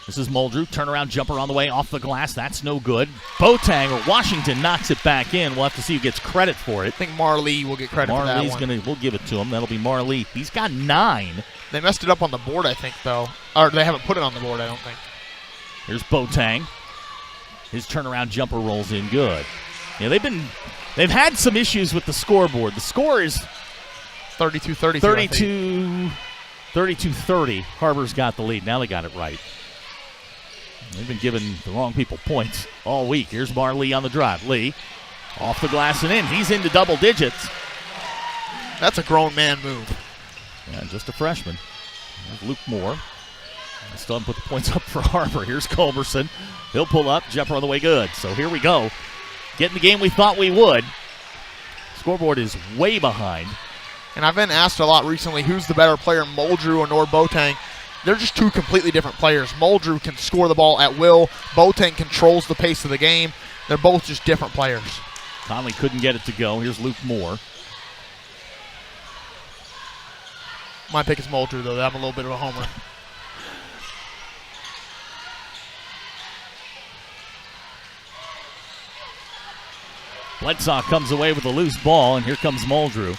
This is Muldrew, turnaround jumper on the way off the glass. That's no good. Boateng or Washington knocks it back in. We'll have to see who gets credit for it. I think Marley will get credit for that one. We'll give it to him. That'll be Marley. He's got 9. They messed it up on the board, I think, though. Or they haven't put it on the board, I don't think. Here's Boateng. His turnaround jumper rolls in good. Yeah, they've had some issues with the scoreboard. The score is 32-30. 32-30. Har-Ber's got the lead. Now they got it right. They've been giving the wrong people points all week. Here's Marley on the drive. Lee off the glass and in. He's into double digits. That's a grown man move. Yeah, just a freshman. There's Luke Moore. They still haven't put the points up for Har-Ber. Here's Culberson. He'll pull up. Jumper on the way good. So here we go. Getting the game we thought we would. Scoreboard is way behind. And I've been asked a lot recently, who's the better player, Muldrew or Nor Boateng? They're just 2 completely different players. Muldrew can score the ball at will. Boateng controls the pace of the game. They're both just different players. Conley couldn't get it to go. Here's Luke Moore. My pick is Muldrew, though. I'm a little bit of a homer. Bledsoe comes away with a loose ball, and here comes Muldrew.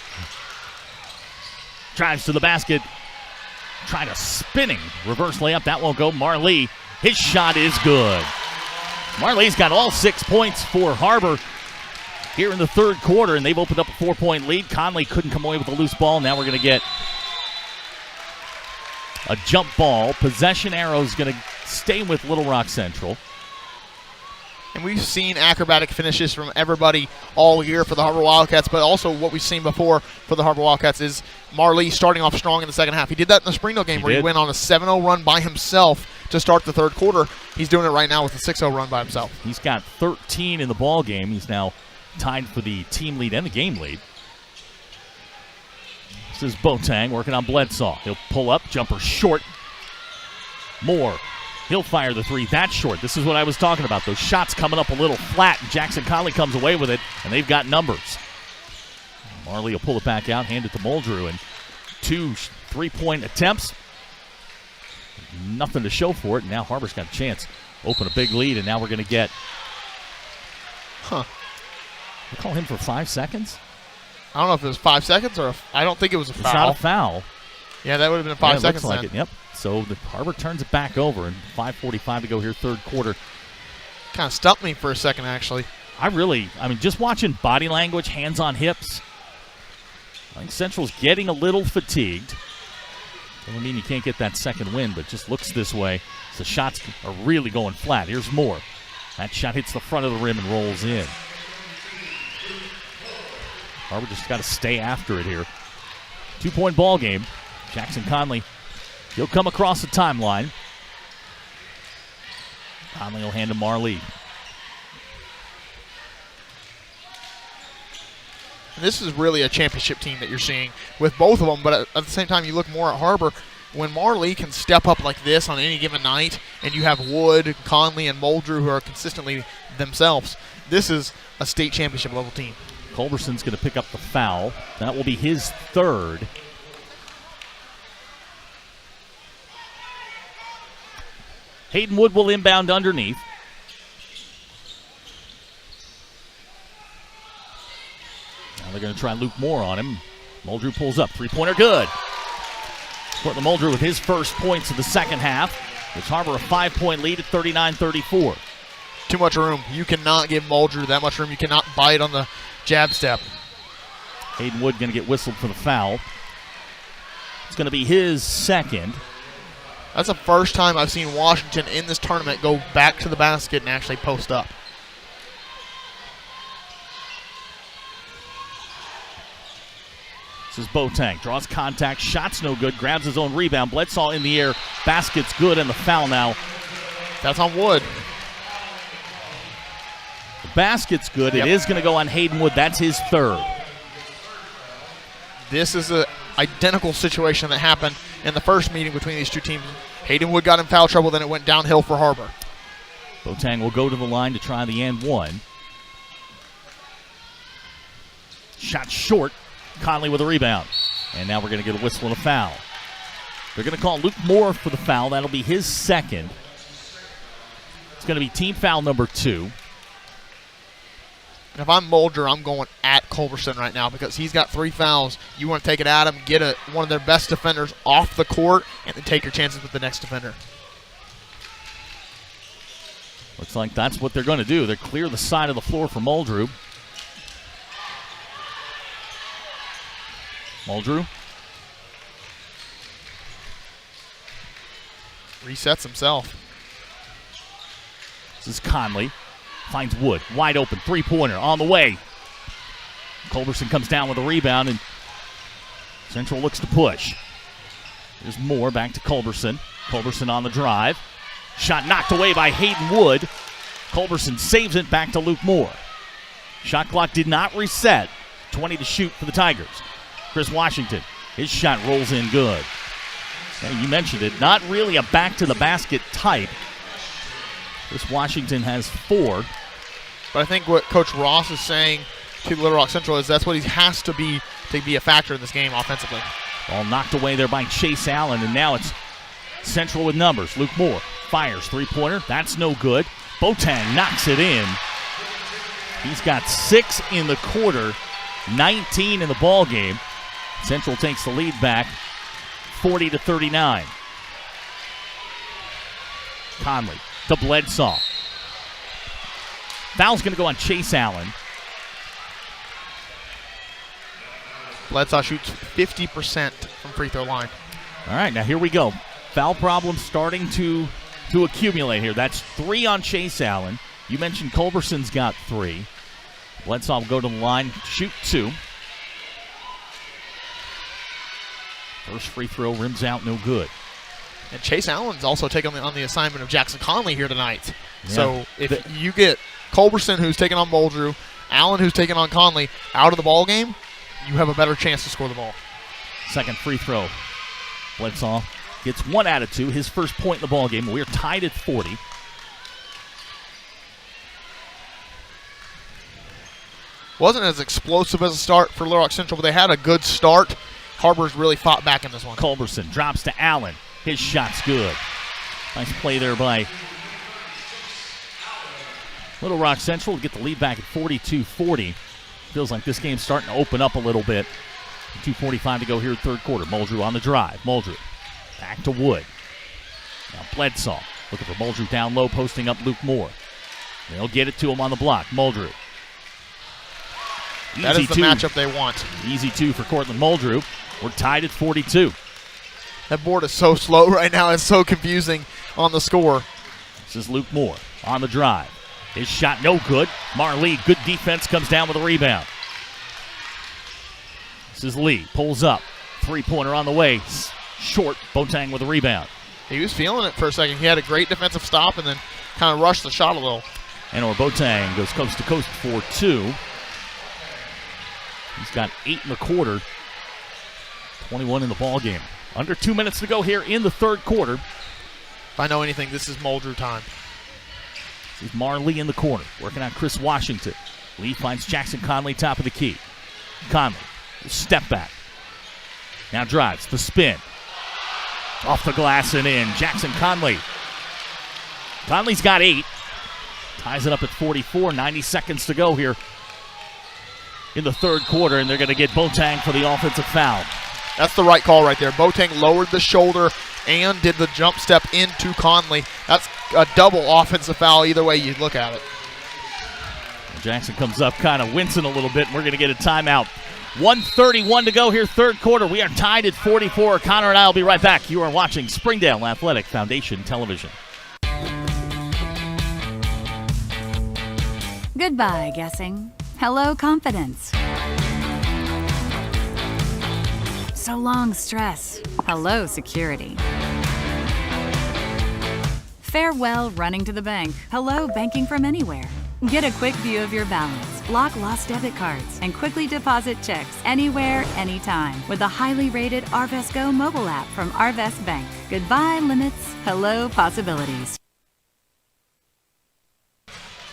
Drives to the basket. Trying to spinning reverse layup. That won't go. Marley, his shot is good. Marley's got all 6 points for Har-Ber here in the third quarter, and they've opened up a 4-point lead. Conley couldn't come away with a loose ball. Now we're going to get a jump ball. Possession arrow is going to stay with Little Rock Central. And we've seen acrobatic finishes from everybody all year for the Har-Ber Wildcats, but also what we've seen before for the Har-Ber Wildcats is Marley starting off strong in the second half. He did that in the Springdale game where he went on a 7-0 run by himself to start the third quarter. He's doing it right now with a 6-0 run by himself. He's got 13 in the ball game. He's now tied for the team lead and the game lead. This is Boateng working on Bledsoe. He'll pull up, jumper short. Moore He'll fire the three. That's short. This is what I was talking about. Those shots coming up a little flat. Jackson Conley comes away with it, and they've got numbers. Marley will pull it back out, hand it to Muldrew, and 2 3-point attempts. Nothing to show for it. Now Har-Ber's got a chance. Open a big lead, and now we're going to get... They call him for 5 seconds? I don't know if it was 5 seconds or I don't think it was a foul. It's not a foul. Yeah, that would have been 5 seconds looks like then. it, yep. So the Har-Ber turns it back over, and 5:45 to go here, third quarter. Kind of stumped me for a second, actually. I mean, just watching body language, hands on hips, I think Central's getting a little fatigued. Doesn't mean you can't get that second win, but just looks this way. The shots are really going flat. Here's more. That shot hits the front of the rim and rolls in. Har-Ber just got to stay after it here. 2-point ball game. Jackson Conley, he'll come across the timeline. Conley will hand to Marley. And this is really a championship team that you're seeing with both of them, but at the same time, you look more at Har-Ber. When Marley can step up like this on any given night, and you have Wood, Conley, and Muldrew who are consistently themselves, this is a state championship level team. Culberson's going to pick up the foul. That will be his third. Hayden Wood will inbound underneath. Now they're going to try Luke Moore on him. Muldrew pulls up. Three-pointer good. Portland Muldrew with his first points of the second half. Gives Har-Ber a 5-point lead at 39-34. Too much room. You cannot give Muldrew that much room. You cannot bite on the jab step. Hayden Wood going to get whistled for the foul. It's going to be his second. That's the first time I've seen Washington in this tournament go back to the basket and actually post up. This is Boateng. Draws contact. Shot's no good. Grabs his own rebound. Bledsoe in the air. Basket's good, and the foul now. That's on Wood. The basket's good. Yep. It is going to go on Hayden Wood. That's his third. This is an identical situation that happened in the first meeting between these two teams. Hayden Wood got in foul trouble, then it went downhill for Har-Ber. Boateng will go to the line to try the and one. Shot short. Conley with a rebound. And now we're going to get a whistle and a foul. They're going to call Luke Moore for the foul. That'll be his second. It's going to be team foul number 2. And if I'm Muldrew, I'm going at Culberson right now because he's got 3 fouls. You want to take it at him, get one of their best defenders off the court, and then take your chances with the next defender. Looks like that's what they're going to do. They clear the side of the floor for Muldrew. Muldrew resets himself. This is Conley. Finds Wood. Wide open. Three-pointer on the way. Culberson comes down with a rebound, and Central looks to push. There's Moore back to Culberson. Culberson on the drive. Shot knocked away by Hayden Wood. Culberson saves it back to Luke Moore. Shot clock did not reset. 20 to shoot for the Tigers. Chris Washington, his shot rolls in good. Yeah, you mentioned it, not really a back-to-the-basket type. Chris Washington has 4. But I think what Coach Ross is saying to Little Rock Central is that's what he has to be a factor in this game offensively. Ball knocked away there by Chase Allen, and now it's Central with numbers. Luke Moore fires three-pointer. That's no good. Boateng knocks it in. He's got 6 in the quarter, 19 in the ball game. Central takes the lead back, 40-39. Conley to Bledsoe. Foul's going to go on Chase Allen. Bledsoe shoots 50% from free throw line. All right, now here we go. Foul problem starting to accumulate here. That's 3 on Chase Allen. You mentioned Culberson's got 3. Bledsoe will go to the line, shoot 2. First free throw rims out, no good. And Chase Allen's also taking on the assignment of Jackson Conley here tonight. Yeah. So if you get Culberson, who's taking on Muldrew, Allen, who's taking on Conley, out of the ball game, you have a better chance to score the ball. Second free throw. Bledsoe gets 1 out of 2, his first point in the ball game. We're tied at 40. Wasn't as explosive as a start for Little Rock Central, but they had a good start. Har-Ber's really fought back in this one. Culberson drops to Allen. His shot's good. Nice play there by Little Rock Central to get the lead back at 42-40. Feels like this game's starting to open up a little bit. 2:45 to go here in third quarter. Muldrew on the drive. Muldrew back to Wood. Now Bledsoe looking for Muldrew down low, posting up Luke Moore. They'll get it to him on the block. Muldrew. That is the matchup they want. Easy 2 for Cortland Muldrew. We're tied at 42. That board is so slow right now. It's so confusing on the score. This is Luke Moore on the drive. His shot no good. Marlee, good defense, comes down with a rebound. This is Lee, pulls up. Three-pointer on the way. Short, Boateng with a rebound. He was feeling it for a second. He had a great defensive stop and then kind of rushed the shot a little. And Boateng goes coast to coast for 2. He's got 8 in the quarter. 21 in the ball game. Under 2 minutes to go here in the third quarter. If I know anything, this is Muldrew time. This is Marlee in the corner, working on Chris Washington. Lee finds Jackson Conley top of the key. Conley, step back. Now drives, the spin. Off the glass and in. Jackson Conley. Conley's got 8. Ties it up at 44, 90 seconds to go here in the third quarter, and they're going to get Boateng for the offensive foul. That's the right call right there. Boateng lowered the shoulder and did the jump step into Conley. That's a double offensive foul either way you look at it. Jackson comes up kind of wincing a little bit, and we're going to get a timeout. 1:31 to go here, third quarter. We are tied at 44. Connor and I will be right back. You are watching Springdale Athletic Foundation Television. Goodbye, guessing. Hello, confidence. So long, stress. Hello, security. Farewell, running to the bank. Hello, banking from anywhere. Get a quick view of your balance, block lost debit cards, and quickly deposit checks anywhere, anytime with the highly rated Arvest Go mobile app from Arvest Bank. Goodbye, limits. Hello, possibilities.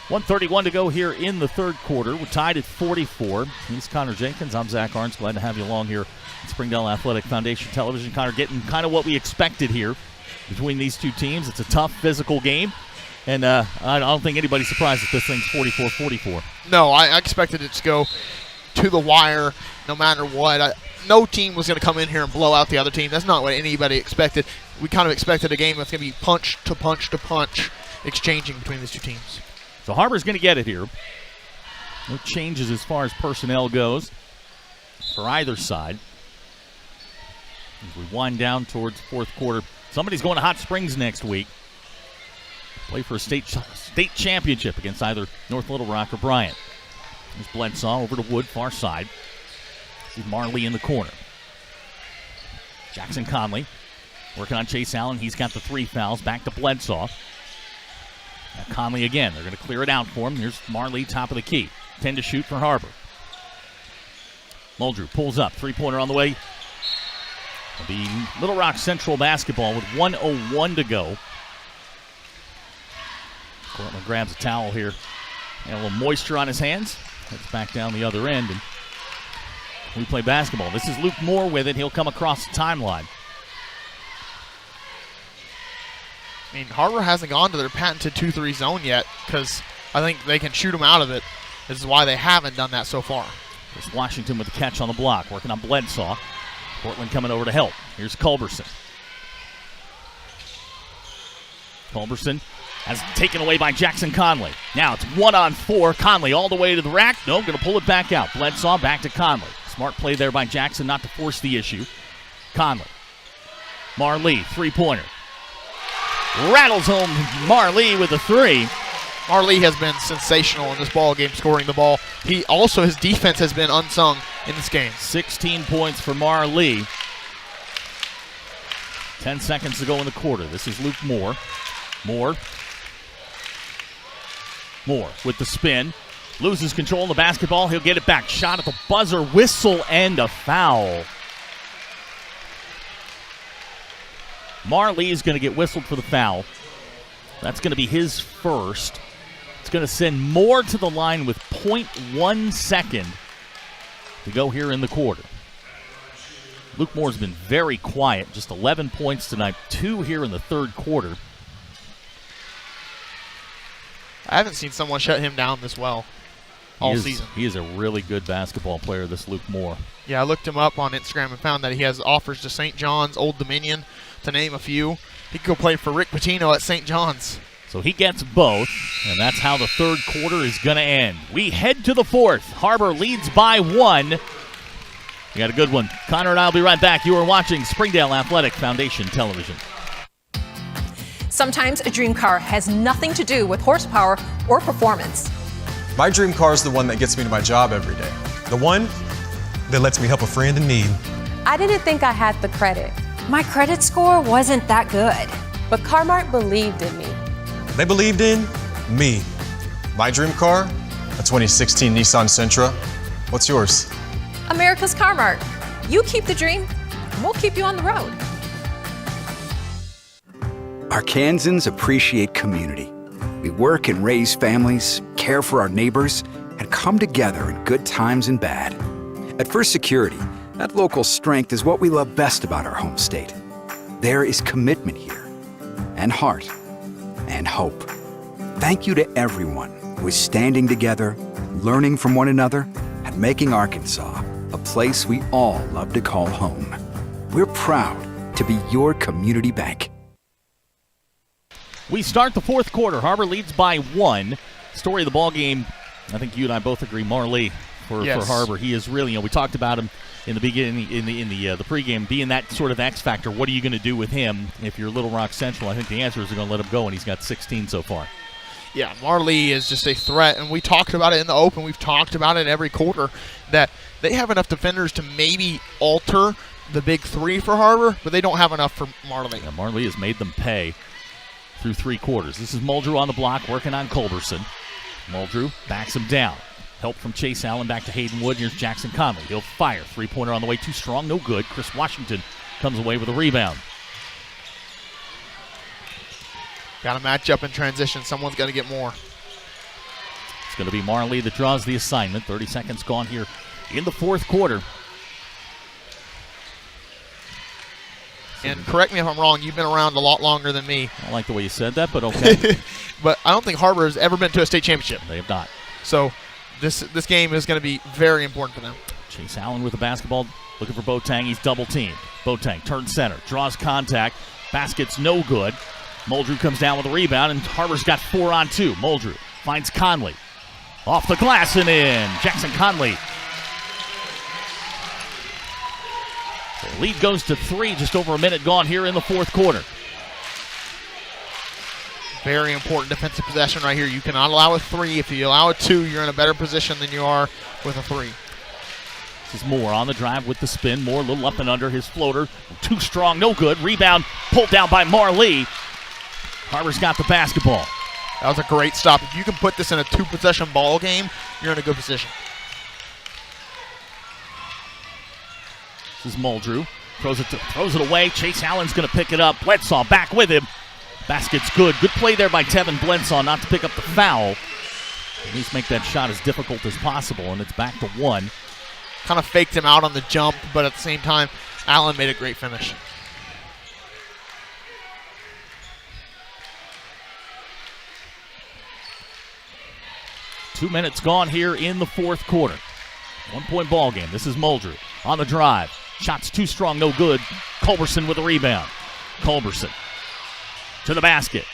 1:31 to go here in the third quarter. We're tied at 44. He's Connor Jenkins. I'm Zach Arns. Glad to have you along here at Springdale Athletic Foundation Television. Connor, getting kind of what we expected here between these two teams. It's a tough physical game, and I don't think anybody's surprised that this thing's 44-44. No, I expected it to go to the wire no matter what. No team was going to come in here and blow out the other team. That's not what anybody expected. We kind of expected a game that's going to be punch to punch to punch exchanging between these two teams. So Har-Ber's going to get it here. No changes as far as personnel goes for either side. As we wind down towards fourth quarter, somebody's going to Hot Springs next week. Play for a state championship against either North Little Rock or Bryant. There's Bledsoe over to Wood, far side. This is Marlee in the corner. Jackson Conley working on Chase Allen. He's got the 3 fouls. Back to Bledsoe. Now Conley again. They're going to clear it out for him. Here's Marlee, top of the key. 10 to shoot for Har-Ber. Muldrew pulls up. 3-pointer on the way. It'll be Little Rock Central basketball with 1:01 to go. Cortland grabs a towel here. And a little moisture on his hands. Heads back down the other end. And we play basketball. This is Luke Moore with it. He'll come across the timeline. I mean, Har-Ber hasn't gone to their patented 2-3 zone yet because I think they can shoot them out of it. This is why they haven't done that so far. There's Washington with the catch on the block, working on Bledsoe. Portland coming over to help. Here's Culberson. Culberson has taken away by Jackson Conley. Now it's 1-on-4. Conley all the way to the rack. No, going to pull it back out. Bledsoe back to Conley. Smart play there by Jackson not to force the issue. Conley. Marlee, 3-pointer. Rattles home Marlee with a 3. Marlee has been sensational in this ball game, scoring the ball. His defense has been unsung in this game. 16 points for Marlee. 10 seconds to go in the quarter. This is Luke Moore. Moore with the spin. Loses control of the basketball. He'll get it back. Shot at the buzzer, whistle, and a foul. Marley is going to get whistled for the foul. That's going to be his first. It's going to send Moore to the line with 0.1 second to go here in the quarter. Luke Moore's been very quiet, just 11 points tonight, 2 here in the third quarter. I haven't seen someone shut him down this well all season. He is a really good basketball player, this Luke Moore. Yeah, I looked him up on Instagram and found that he has offers to St. John's, Old Dominion, to name a few. He could go play for Rick Pitino at St. John's. So he gets both, and that's how the third quarter is going to end. We head to the fourth. Har-Ber leads by 1. We got a good one. Connor and I will be right back. You are watching Springdale Athletic Foundation Television. Sometimes a dream car has nothing to do with horsepower or performance. My dream car is the one that gets me to my job every day. The one that lets me help a friend in need. I didn't think I had the credit. My credit score wasn't that good. But Car-Mart believed in me. They believed in me. My dream car, a 2016 Nissan Sentra. What's yours? America's Car-Mart. You keep the dream, and we'll keep you on the road. Arkansans appreciate community. We work and raise families, care for our neighbors, and come together in good times and bad. At First Security, that local strength is what we love best about our home state. There is commitment here, and heart, and hope. Thank you to everyone who is standing together, learning from one another, and making Arkansas a place we all love to call home. We're proud to be your community bank. We start the fourth quarter. Har-Ber leads by 1. Story of the ball game, I think you and I both agree, Marley for Har-Ber. He is really, we talked about him in the beginning, in the pregame, being that sort of X factor. What are you going to do with him if you're Little Rock Central? I think the answer is they're going to let him go, and he's got 16 so far. Yeah, Marley is just a threat, and we talked about it in the open. We've talked about it every quarter that they have enough defenders to maybe alter the big three for Har-Ber, but they don't have enough for Marley. Yeah, Marley has made them pay through 3 quarters. This is Muldrew on the block working on Culberson. Muldrew backs him down. Help from Chase Allen back to Hayden Wood. Here's Jackson Conley. He'll fire. 3-pointer on the way. Too strong. No good. Chris Washington comes away with a rebound. Got a matchup in transition. Someone's got to get more. It's going to be Marley that draws the assignment. 30 seconds gone here in the fourth quarter. And correct me if I'm wrong, you've been around a lot longer than me. I don't like the way you said that, but okay. But I don't think Har-Ber has ever been to a state championship. They have not. So this game is going to be very important for them. Chase Allen with the basketball, looking for Boateng. He's double-teamed. Boateng turns center, draws contact. Basket's no good. Muldrew comes down with a rebound, and Har-Ber's got 4 on 2. Muldrew finds Conley. Off the glass and in. Jackson Conley. The lead goes to 3, just over a minute gone here in the fourth quarter. Very important defensive possession right here. You cannot allow a 3. If you allow a 2, you're in a better position than you are with a 3. This is Moore on the drive with the spin. Moore a little up and under his floater. Too strong, no good. Rebound pulled down by Marley. Har-Ber's got the basketball. That was a great stop. If you can put this in a 2-possession ball game, you're in a good position. This is Muldrew. Throws it away. Chase Allen's going to pick it up. Bledsaw back with him. Basket's good. Good play there by Tevin Bledsaw not to pick up the foul. At least make that shot as difficult as possible, and it's back to 1. Kind of faked him out on the jump, but at the same time, Allen made a great finish. Two minutes gone here in the fourth quarter. 1-point ball game. This is Muldrew on the drive. Shot's too strong, no good. Culberson with a rebound. Culberson to the basket.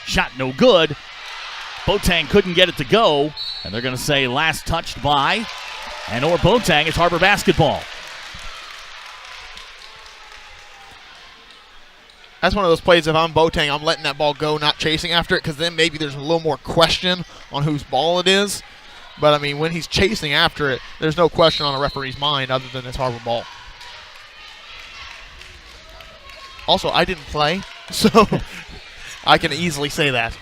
Shot no good. Boateng couldn't get it to go, and they're going to say last touched by and/or Boateng. It's Har-Ber basketball. That's one of those plays, if I'm Boateng, I'm letting that ball go, not chasing after it, because then maybe there's a little more question on whose ball it is. But, I mean, when he's chasing after it, there's no question on a referee's mind other than it's Har-Ber ball. Also, I didn't play, so I can easily say that.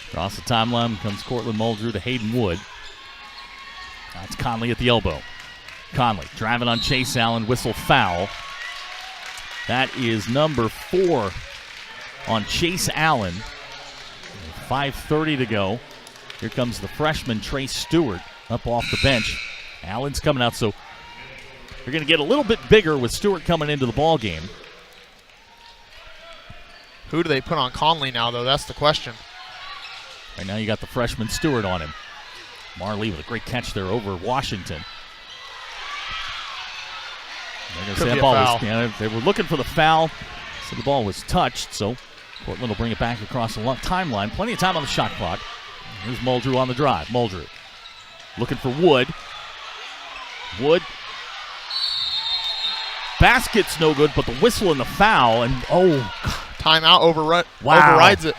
Across the timeline comes Cortland Muldrew to Hayden Wood. That's Conley at the elbow. Conley driving on Chase Allen, whistle foul. That is number 4 on Chase Allen. 5:30 to go. Here comes the freshman Trey Stewart up off the bench. Allen's coming out, so they're going to get a little bit bigger with Stewart coming into the ball game. Who do they put on Conley now, though? That's the question. Right now you got the freshman Stewart on him. Marley with a great catch there over Washington. They were looking for the foul, so the ball was touched, so Portland will bring it back across the timeline. Plenty of time on the shot clock. Here's Muldrew on the drive. Muldrew looking for Wood. Wood. Basket's no good, but the whistle and the foul, and timeout overrides it.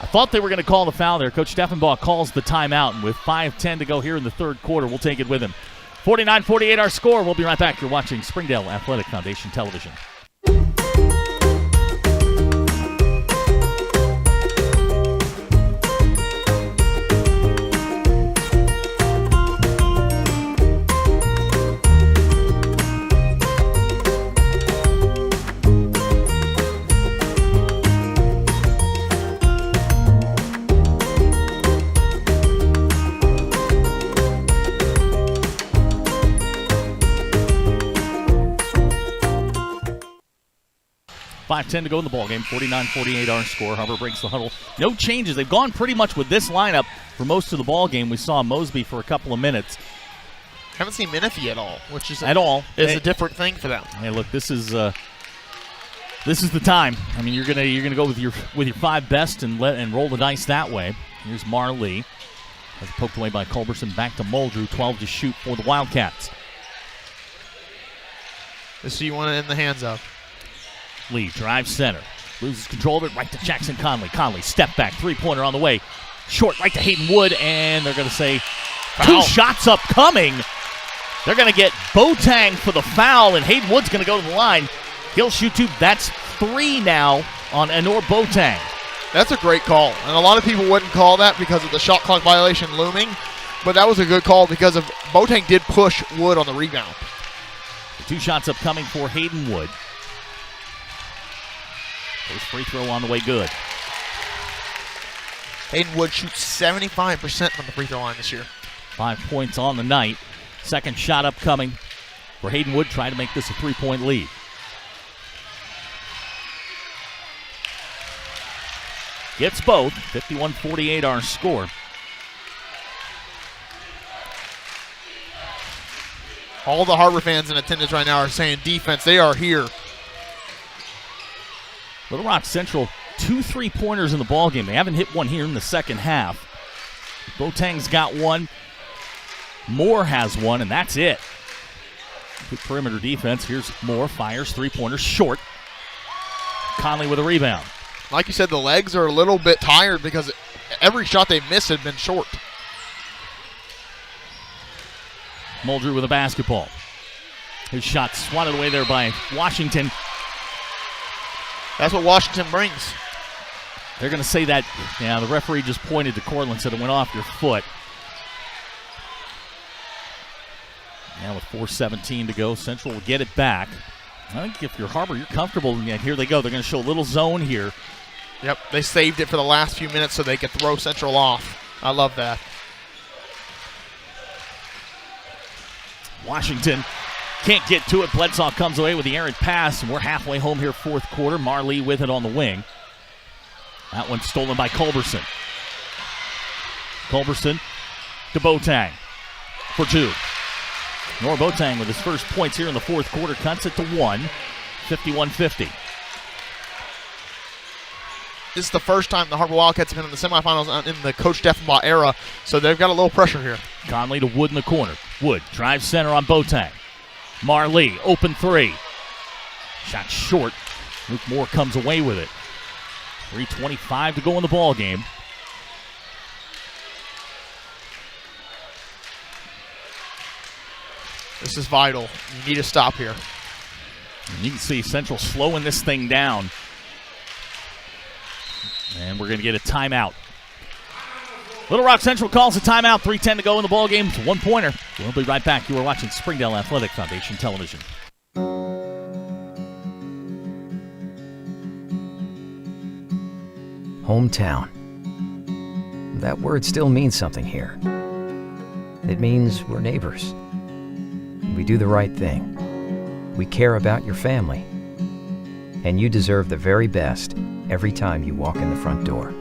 I thought they were going to call the foul there. Coach Steffenbaugh calls the timeout, and with 5:10 to go here in the third quarter, we'll take it with him. 49-48 our score. We'll be right back. You're watching Springdale Athletic Foundation Television. 5:10 to go in the ballgame. 49-48 our score. Har-Ber breaks the huddle. No changes. They've gone pretty much with this lineup for most of the ballgame. We saw Mosby for a couple of minutes. Haven't seen Menifee at all, which is a different thing for them. Hey, look, this is the time. I mean, you're gonna go with your 5 best and roll the dice that way. Here's Marley. That's poked away by Culberson. Back to Muldrew. 12 to shoot for the Wildcats. This is you want it in the hands of. Lee drives center. Loses control of it. Right to Jackson Conley. Conley step back. 3-pointer on the way. Short right to Hayden Wood. And they're going to say foul. 2 shots upcoming. They're going to get Boateng for the foul. And Hayden Wood's going to go to the line. He'll shoot 2. That's 3 now on Anor Boateng. That's a great call. And a lot of people wouldn't call that because of the shot clock violation looming. But that was a good call because of Boateng did push Wood on the rebound. The 2 shots upcoming for Hayden Wood. First free throw on the way, good. Hayden Wood shoots 75% from the free throw line this year. 5 points on the night. Second shot upcoming for Hayden Wood, trying to make this a 3-point lead. Gets both. 51-48 our score. All the Har-Ber fans in attendance right now are saying defense. They are here. Little Rock Central, 2 3-pointers in the ballgame. They haven't hit one here in the second half. Boateng's got one. Moore has one, and that's it. Good perimeter defense. Here's Moore, fires 3-pointers short. Conley with a rebound. Like you said, the legs are a little bit tired because every shot they missed had been short. Muldrew with a basketball. His shot swatted away there by Washington. That's what Washington brings. They're going to say that, the referee just pointed to Cortland, said it went off your foot. Now with 4:17 to go, Central will get it back. I think if you're Har-Ber, you're comfortable. And here they go. They're going to show a little zone here. Yep, they saved it for the last few minutes so they could throw Central off. I love that. Washington can't get to it. Bledsoe comes away with the errant pass, and we're halfway home here, fourth quarter. Marley with it on the wing. That one's stolen by Culberson. Culberson to Boateng for 2. Nor Boateng with his first points here in the fourth quarter cuts it to 1. 51-50. This is the first time the Har-Ber Wildcats have been in the semifinals in the Coach Steffenbaugh era, so they've got a little pressure here. Conley to Wood in the corner. Wood drives center on Boateng. Marley, open 3. Shot short. Luke Moore comes away with it. 3:25 to go in the ball game. This is vital. You need to stop here. And you can see Central slowing this thing down. And we're going to get a timeout. Little Rock Central calls a timeout. 3:10 to go in the ball game. It's a 1-pointer. We'll be right back. You are watching Springdale Athletic Foundation Television. Hometown. That word still means something here. It means we're neighbors. We do the right thing. We care about your family. And you deserve the very best every time you walk in the front door.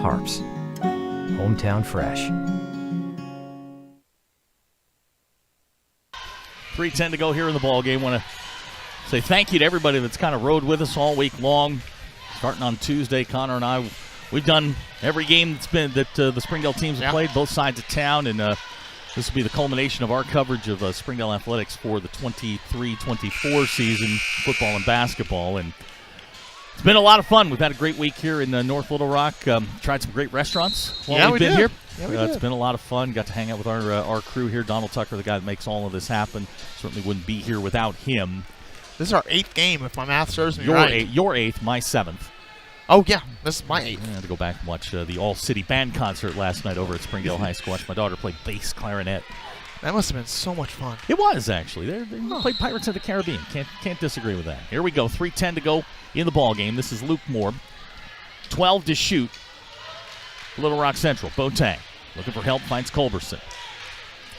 Har-Ber's. Hometown fresh. 3:10 to go here in the ball game. Want to say thank you to everybody that's kind of rode with us all week long. Starting on Tuesday, Connor and I, we've done every game that's been that the Springdale teams have played, both sides of town, and this will be the culmination of our coverage of Springdale Athletics for the 23-24 season, football and basketball. And it's been a lot of fun. We've had a great week here in North Little Rock. Tried some great restaurants while we've been here. Yeah, it's been a lot of fun. Got to hang out with our crew here. Donald Tucker, the guy that makes all of this happen. Certainly wouldn't be here without him. This is our 8th game, if my math serves me right. Your 8th, my 7th. Oh, yeah. This is my 8th. I had to go back and watch the All-City Band concert last night over at Springdale High School. Watched my daughter play bass clarinet. That must have been so much fun. It was, actually. They played Pirates of the Caribbean. Can't disagree with that. Here we go. 3:10 to go in the ball game. This is Luke Moore. 12 to shoot. Little Rock Central. Boateng looking for help. Finds Culberson.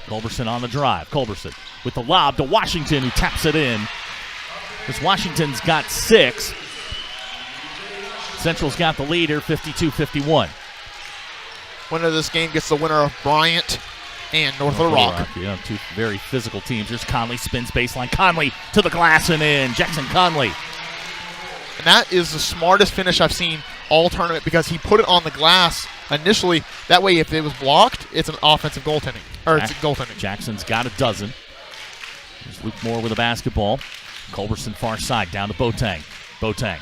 Culberson on the drive. Culberson with the lob to Washington, who taps it in. This Washington's got 6. Central's got the lead here, 52-51. Winner of this game gets the winner of Bryant and North Little Rock. Yeah, two very physical teams. Here's Conley, spins baseline. Conley to the glass and in. Jackson Conley. And that is the smartest finish I've seen all tournament because he put it on the glass initially. That way, if it was blocked, it's an offensive goaltending. Or it's goaltending. Jackson's got a dozen. There's Luke Moore with a basketball. Culberson far side, down to Boateng. Boateng.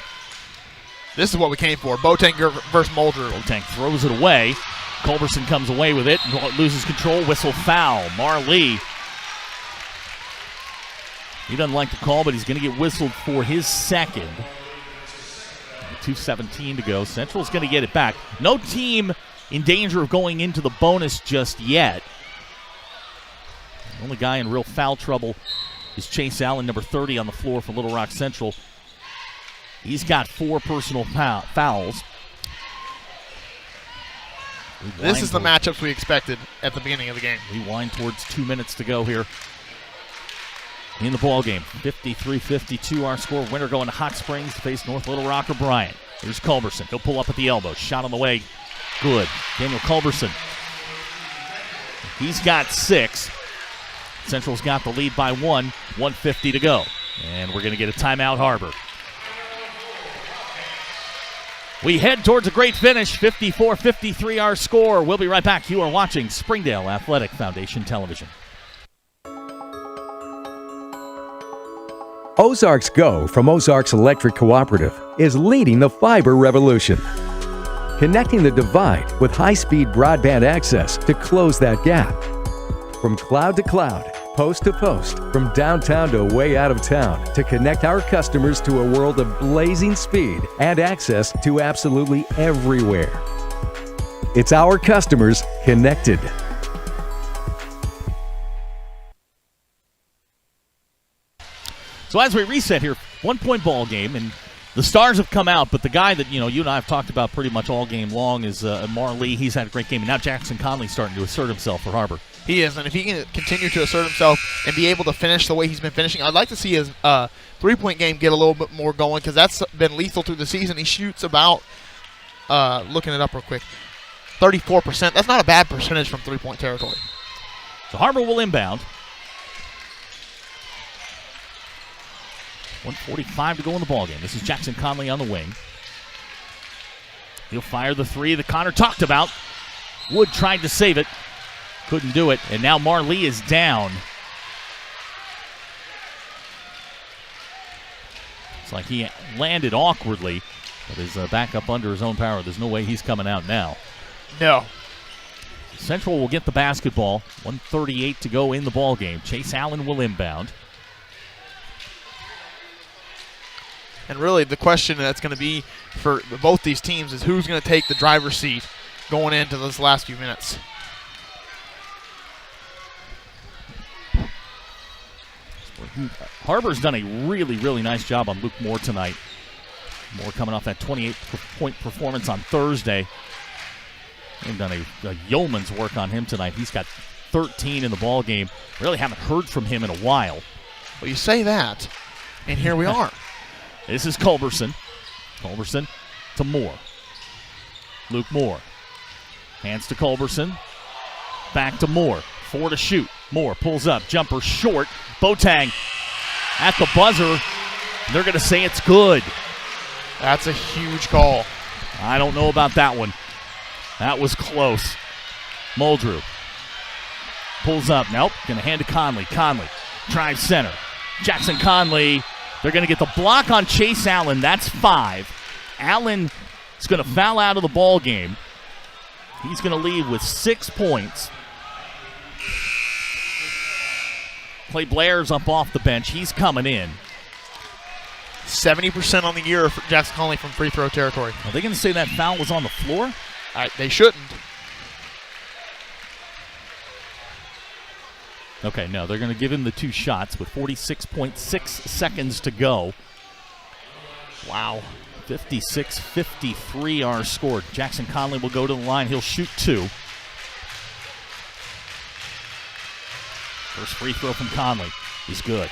This is what we came for. Boateng versus Muldrew. Boateng throws it away. Culberson comes away with it, loses control, whistle foul. Marlee. He doesn't like the call, but he's going to get whistled for his second. 2:17 to go. Central's going to get it back. No team in danger of going into the bonus just yet. The only guy in real foul trouble is Chase Allen, number 30 on the floor for Little Rock Central. He's got 4 personal fouls. This is the matchups we expected at the beginning of the game. We wind towards 2 minutes to go here in the ball game. 53-52 our score. Winner going to Hot Springs to face North Little Rock or Bryant. Here's Culberson. He'll pull up at the elbow. Shot on the way. Good. Daniel Culberson. He's got 6. Central's got the lead by 1. 1:50 to go. And we're going to get a timeout, Har-Ber. We head towards a great finish, 54-53 our score. We'll be right back. You are watching Springdale Athletic Foundation Television. Ozarks Go from Ozarks Electric Cooperative is leading the fiber revolution. Connecting the divide with high-speed broadband access to close that gap. From cloud to cloud, post to post, from downtown to way out of town, to connect our customers to a world of blazing speed and access to absolutely everywhere. It's our customers connected. So as we reset here, 1-point ball game, and the stars have come out, but the guy that you and I have talked about pretty much all game long is Marlee. He's had a great game, and now Jackson Conley's starting to assert himself for Har-Ber. He is, and if he can continue to assert himself and be able to finish the way he's been finishing, I'd like to see his 3-point game get a little bit more going because that's been lethal through the season. He shoots about, looking it up real quick, 34%. That's not a bad percentage from 3-point territory. So Har-Ber will inbound. 1:45 to go in the ballgame. This is Jackson Conley on the wing. He'll fire the 3 that Connor talked about. Wood tried to save it. Couldn't do it. And now Marlee is down. It's like he landed awkwardly, but is back up under his own power. There's no way he's coming out now. No. Central will get the basketball. 1:38 to go in the ballgame. Chase Allen will inbound. And really the question that's going to be for both these teams is who's going to take the driver's seat going into those last few minutes. Har-Ber's done a really, really nice job on Luke Moore tonight. Moore coming off that 28-point performance on Thursday. They've done a yeoman's work on him tonight. He's got 13 in the ball game. Really haven't heard from him in a while. Well, you say that, and here we are. This is Culberson. Culberson to Moore. Luke Moore. Hands to Culberson. Back to Moore. 4 to shoot. Moore pulls up. Jumper short. Boateng at the buzzer. They're going to say it's good. That's a huge call. I don't know about that one. That was close. Muldrew pulls up. Nope. Going to hand to Conley. Conley drives center. Jackson Conley. They're going to get the block on Chase Allen. That's 5. Allen is going to foul out of the ball game. He's going to leave with 6 points. Clay Blair's up off the bench. He's coming in. 70% on the year for Jackson Conley from free throw territory. Are they going to say that foul was on the floor? They shouldn't. Okay, no, they're going to give him the 2 shots with 46.6 seconds to go. Wow. 56-53 our score. Jackson Conley will go to the line. He'll shoot 2. First free throw from Conley is good.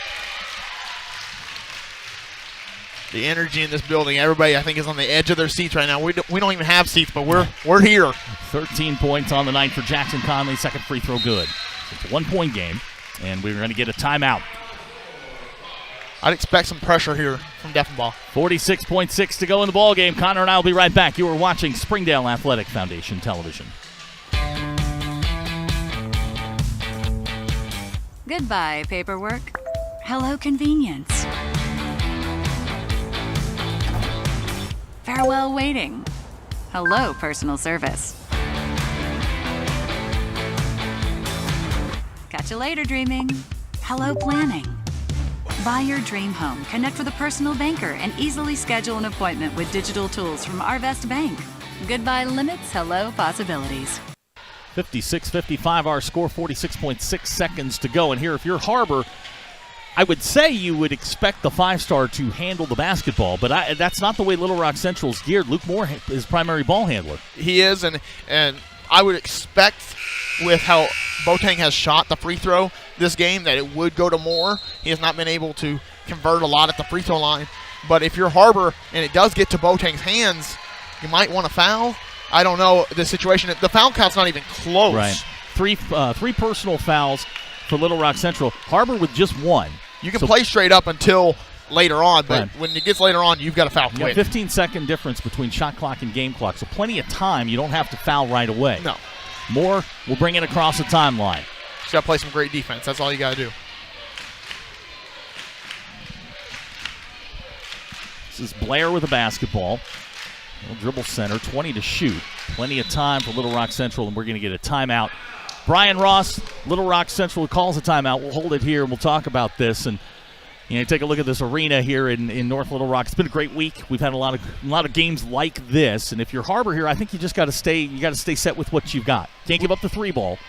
The energy in this building, everybody I think is on the edge of their seats right now. We don't even have seats, but we're here. 13 points on the night for Jackson Conley. Second free throw good. It's a 1-point game, and we're going to get a timeout. I'd expect some pressure here from Deffenbaugh. 46.6 to go in the ball game. Connor and I will be right back. You are watching Springdale Athletic Foundation Television. Goodbye, paperwork. Hello, convenience. Farewell, waiting. Hello, personal service. Catch you later, dreaming. Hello, planning. Buy your dream home. Connect with a personal banker and easily schedule an appointment with digital tools from Arvest Bank. Goodbye limits, hello possibilities. 56-55 our score, 46.6 seconds to go. And here, if you're Har-Ber, I would say you would expect the 5-star to handle the basketball, but that's not the way Little Rock Central's geared. Luke Moore is primary ball handler. He is, and I would expect with how Boateng has shot the free throw this game that it would go to Moore. He has not been able to convert a lot at the free throw line. But if you're Har-Ber and it does get to Boateng's hands, you might want to foul. I don't know the situation. The foul count's not even close. Right. Three personal fouls for Little Rock Central. Har-Ber with just 1. You can play straight up until later on, but when it gets later on, you've got to foul quick. 15-second difference between shot clock and game clock, so plenty of time. You don't have to foul right away. No. Moore will bring it across the timeline. Just got to play some great defense. That's all you got to do. This is Blair with a basketball. Little dribble center, 20 to shoot. Plenty of time for Little Rock Central, and we're going to get a timeout. Brian Ross, Little Rock Central calls a timeout. We'll hold it here, and we'll talk about this. And take a look at this arena here in North Little Rock. It's been a great week. We've had a lot of games like this. And if you're Har-Ber here, I think you just got to stay. You got to stay set with what you've got. Can't give up the 3-ball.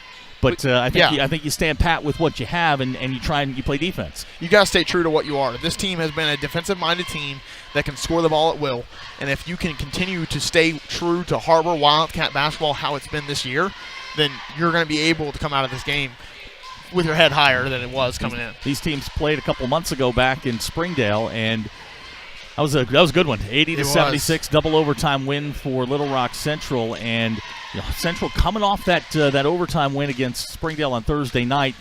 But I think you stand pat with what you have, and you try and you play defense. You got to stay true to what you are. This team has been a defensive-minded team that can score the ball at will. And if you can continue to stay true to Har-Ber Wildcat basketball, how it's been this year, then you're going to be able to come out of this game with your head higher than it was coming in. These teams played a couple months ago back in Springdale, and that was a good one. 80-76, double overtime win for Little Rock Central, and Central coming off that overtime win against Springdale on Thursday night.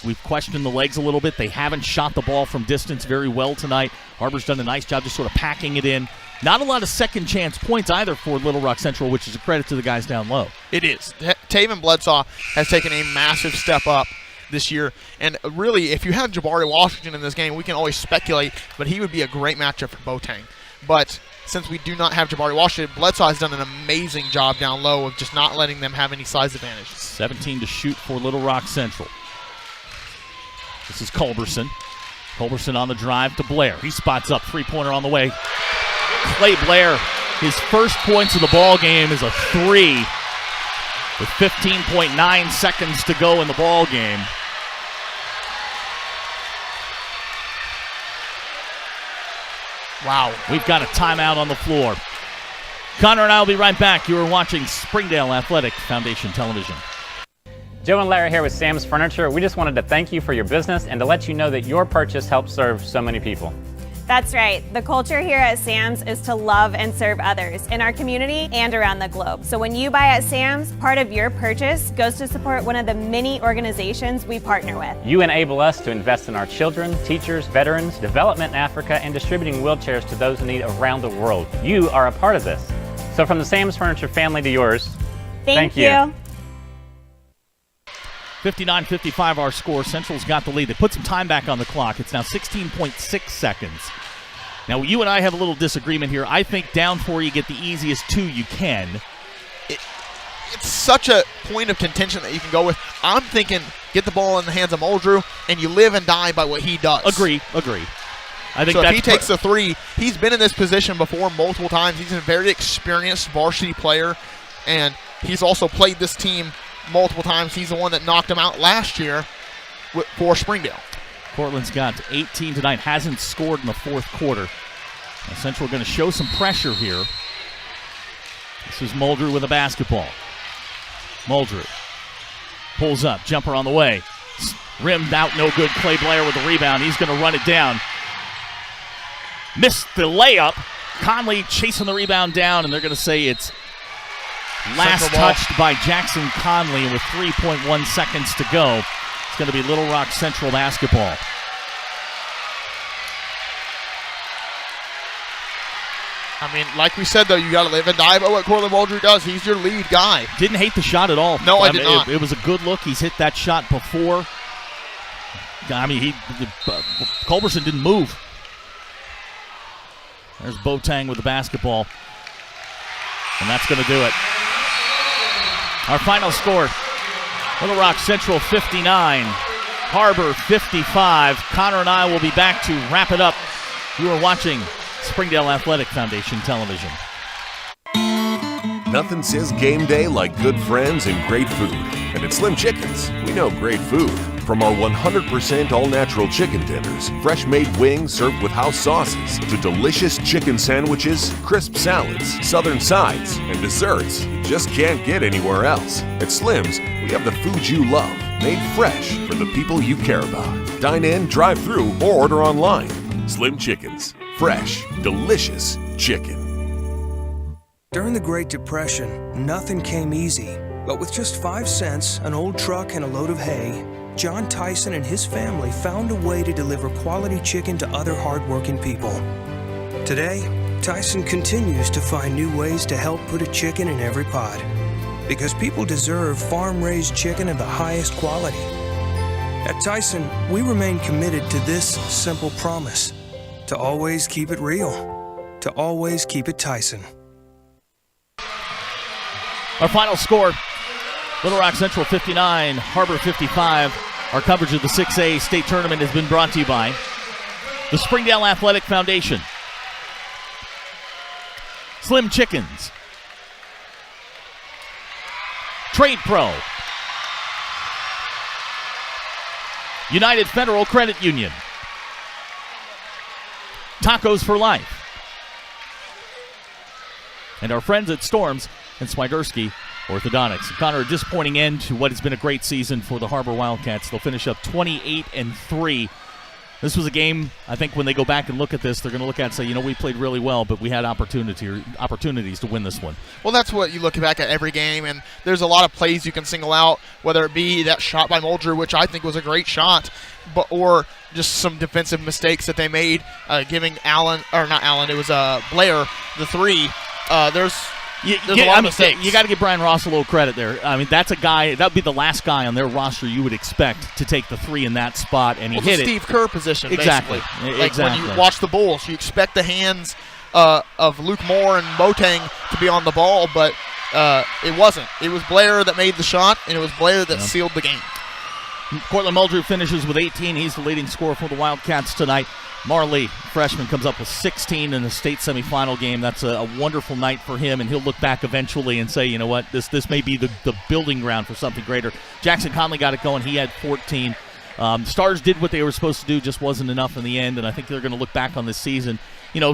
We've questioned the legs a little bit. They haven't shot the ball from distance very well tonight. Har-Ber's done a nice job just sort of packing it in. Not a lot of second chance points either for Little Rock Central, which is a credit to the guys down low. It is. Taven Bledsaw has taken a massive step up this year. And really, if you have Jabari Washington in this game, we can always speculate, but he would be a great matchup for Boateng. But since we do not have Jabari Washington, Bledsaw has done an amazing job down low of just not letting them have any size advantage. 17 to shoot for Little Rock Central. This is Culberson. Culberson on the drive to Blair. He spots up, 3-pointer on the way. Clay Blair, his first points of the ball game is a 3 with 15.9 seconds to go in the ball game. Wow. We've got a timeout on the floor. Connor and I will be right back. You are watching Springdale Athletic Foundation Television. Joe and Larry here with Sam's Furniture. We just wanted to thank you for your business and to let you know that your purchase helps serve so many people. That's right. The culture here at Sam's is to love and serve others in our community and around the globe. So when you buy at Sam's, part of your purchase goes to support one of the many organizations we partner with. You enable us to invest in our children, teachers, veterans, development in Africa, and distributing wheelchairs to those in need around the world. You are a part of this. So from the Sam's Furniture family to yours, thank you. 59-55 our score. Central's got the lead. They put some time back on the clock. It's now 16.6 seconds. Now, you and I have a little disagreement here. I think down 4, you get the easiest 2 you can. It's such a point of contention that you can go with. I'm thinking get the ball in the hands of Muldrew, and you live and die by what he does. Agree. I think so if he takes the 3, he's been in this position before multiple times. He's a very experienced varsity player, and he's also played this team multiple times. He's the one that knocked him out last year for Springdale. Cortland's got 18 tonight, hasn't scored in the fourth quarter. Now Central going to show some pressure here. This is Muldrew with a basketball. Muldrew pulls up, jumper on the way. Rimmed out, no good. Clay Blair with the rebound. He's going to run it down. Missed the layup. Conley chasing the rebound down, and they're going to say it's last touched by Jackson Conley with 3.1 seconds to go. It's going to be Little Rock Central basketball. I mean, like we said, though, you got to live and die by what Cortland Muldrew does. He's your lead guy. Didn't hate the shot at all. No, I did not. It was a good look. He's hit that shot before. I mean, Culberson didn't move. There's Boateng with the basketball. And that's going to do it. Our final score, Little Rock Central 59, Har-Ber 55. Connor and I will be back to wrap it up. You are watching Springdale Athletic Foundation Television. Nothing says game day like good friends and great food. And at Slim Chickens, we know great food. From our 100% all-natural chicken tenders, fresh-made wings served with house sauces, to delicious chicken sandwiches, crisp salads, southern sides, and desserts you just can't get anywhere else. At Slim's, we have the food you love, made fresh for the people you care about. Dine in, drive through, or order online. Slim Chickens. Fresh, delicious chicken. During the Great Depression, nothing came easy. But with just 5 cents, an old truck, and a load of hay, John Tyson and his family found a way to deliver quality chicken to other hardworking people. Today, Tyson continues to find new ways to help put a chicken in every pot. Because people deserve farm-raised chicken of the highest quality. At Tyson, we remain committed to this simple promise: to always keep it real, to always keep it Tyson. Our final score, Little Rock Central 59, Har-Ber 55. Our coverage of the 6A State Tournament has been brought to you by the Springdale Athletic Foundation, Slim Chickens, Trade Pro, United Federal Credit Union, Tacos for Life, and our friends at Storms and Swiderski Orthodontics. Connor, a disappointing end to what has been a great season for the Har-Ber Wildcats. They'll finish up 28-3. This was a game, I think when they go back and look at this, they're going to look at it and say, we played really well, but we had opportunities to win this one. Well, that's what you look back at every game, and there's a lot of plays you can single out, whether it be that shot by Muldrew, which I think was a great shot, or just some defensive mistakes that they made, giving Blair the 3. There's a lot of mistakes. You got to give Brian Ross a little credit there. I mean, that's a guy, that would be the last guy on their roster you would expect to take the 3 in that spot, and he hit it. Steve Kerr position, exactly. Basically. Like when you watch the Bulls, you expect the hands of Luke Moore and Boateng to be on the ball, but it wasn't. It was Blair that made the shot, and it was Blair that sealed the game. Cortland Muldrew finishes with 18. He's the leading scorer for the Wildcats tonight. Marley, freshman, comes up with 16 in the state semifinal game. That's a wonderful night for him, and he'll look back eventually and say, what, this may be the building ground for something greater. Jackson Conley got it going. He had 14. Stars did what they were supposed to do, just wasn't enough in the end, and I think they're going to look back on this season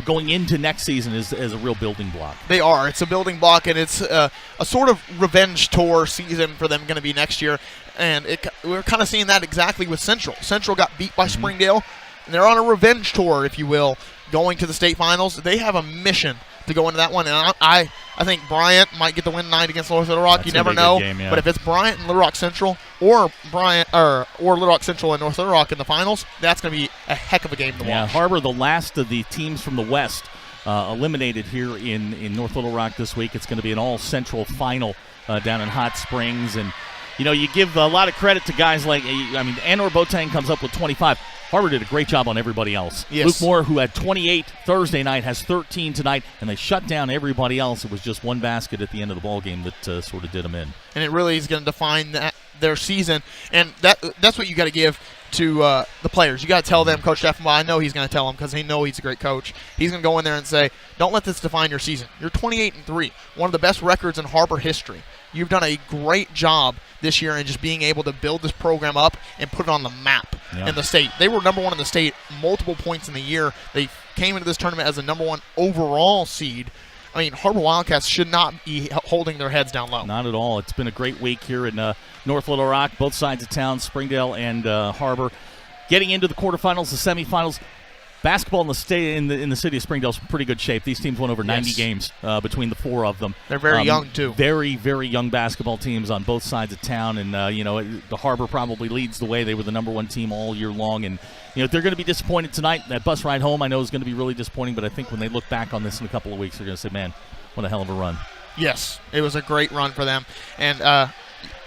going into next season as a real building block. They are. It's a building block, and it's a sort of revenge tour season for them going to be next year. And we're kind of seeing that exactly with Central. Central got beat by Springdale, and they're on a revenge tour, if you will, going to the state finals. They have a mission to go into that one, and I think Bryant might get the win tonight against Little Rock. You never know. Game, yeah. But if it's Bryant and Little Rock Central, or Little Rock Central and North Little Rock in the finals, that's going to be a heck of a game to watch. Yeah, Har-Ber, the last of the teams from the West, eliminated here in North Little Rock this week. It's going to be an all-Central final down in Hot Springs, and you give a lot of credit to guys like Anor Boateng comes up with 25. Har-Ber did a great job on everybody else. Yes. Luke Moore, who had 28 Thursday night, has 13 tonight, and they shut down everybody else. It was just one basket at the end of the ball game that sort of did them in. And it really is going to define their season, and that's what you got to give to the players. You got to tell them, Coach Steffenbaugh, I know he's going to tell them because he knows he's a great coach. He's going to go in there and say, don't let this define your season. You're 28-3, one of the best records in Har-Ber history. You've done a great job this year in just being able to build this program up and put it on the map in the state. They were number one in the state multiple points in the year. They came into this tournament as a number one overall seed. Har-Ber Wildcats should not be holding their heads down low. Not at all. It's been a great week here in North Little Rock, both sides of town, Springdale and Har-Ber. Getting into the quarterfinals, the semifinals. Basketball in the state in the city of Springdale is in pretty good shape. These teams won over 90 games between the four of them. They're very young too. Very, very young basketball teams on both sides of town, and the Har-Ber probably leads the way. They were the number one team all year long, and they're going to be disappointed tonight. That bus ride home, I know, is going to be really disappointing. But I think when they look back on this in a couple of weeks, they're going to say, "Man, what a hell of a run!" Yes, it was a great run for them, and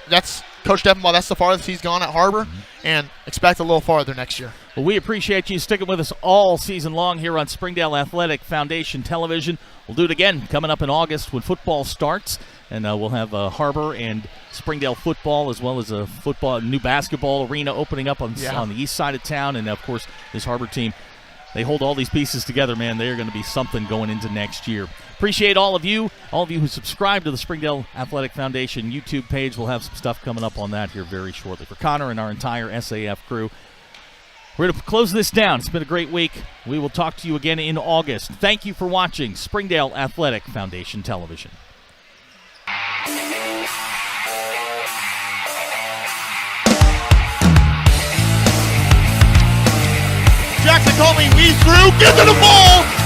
that's Coach Steffenbaugh. That's the farthest he's gone at Har-Ber, and expect a little farther next year. Well, we appreciate you sticking with us all season long here on Springdale Athletic Foundation Television. We'll do it again coming up in August when football starts, and we'll have Har-Ber and Springdale football, as well as a new basketball arena opening up on the east side of town, and of course this Har-Ber team. They hold all these pieces together, man. They're going to be something going into next year. Appreciate all of you who subscribe to the Springdale Athletic Foundation YouTube page. We'll have some stuff coming up on that here very shortly. For Connor and our entire SAF crew, we're going to close this down. It's been a great week. We will talk to you again in August. Thank you for watching Springdale Athletic Foundation Television. Jackson told me we threw. Get to the ball.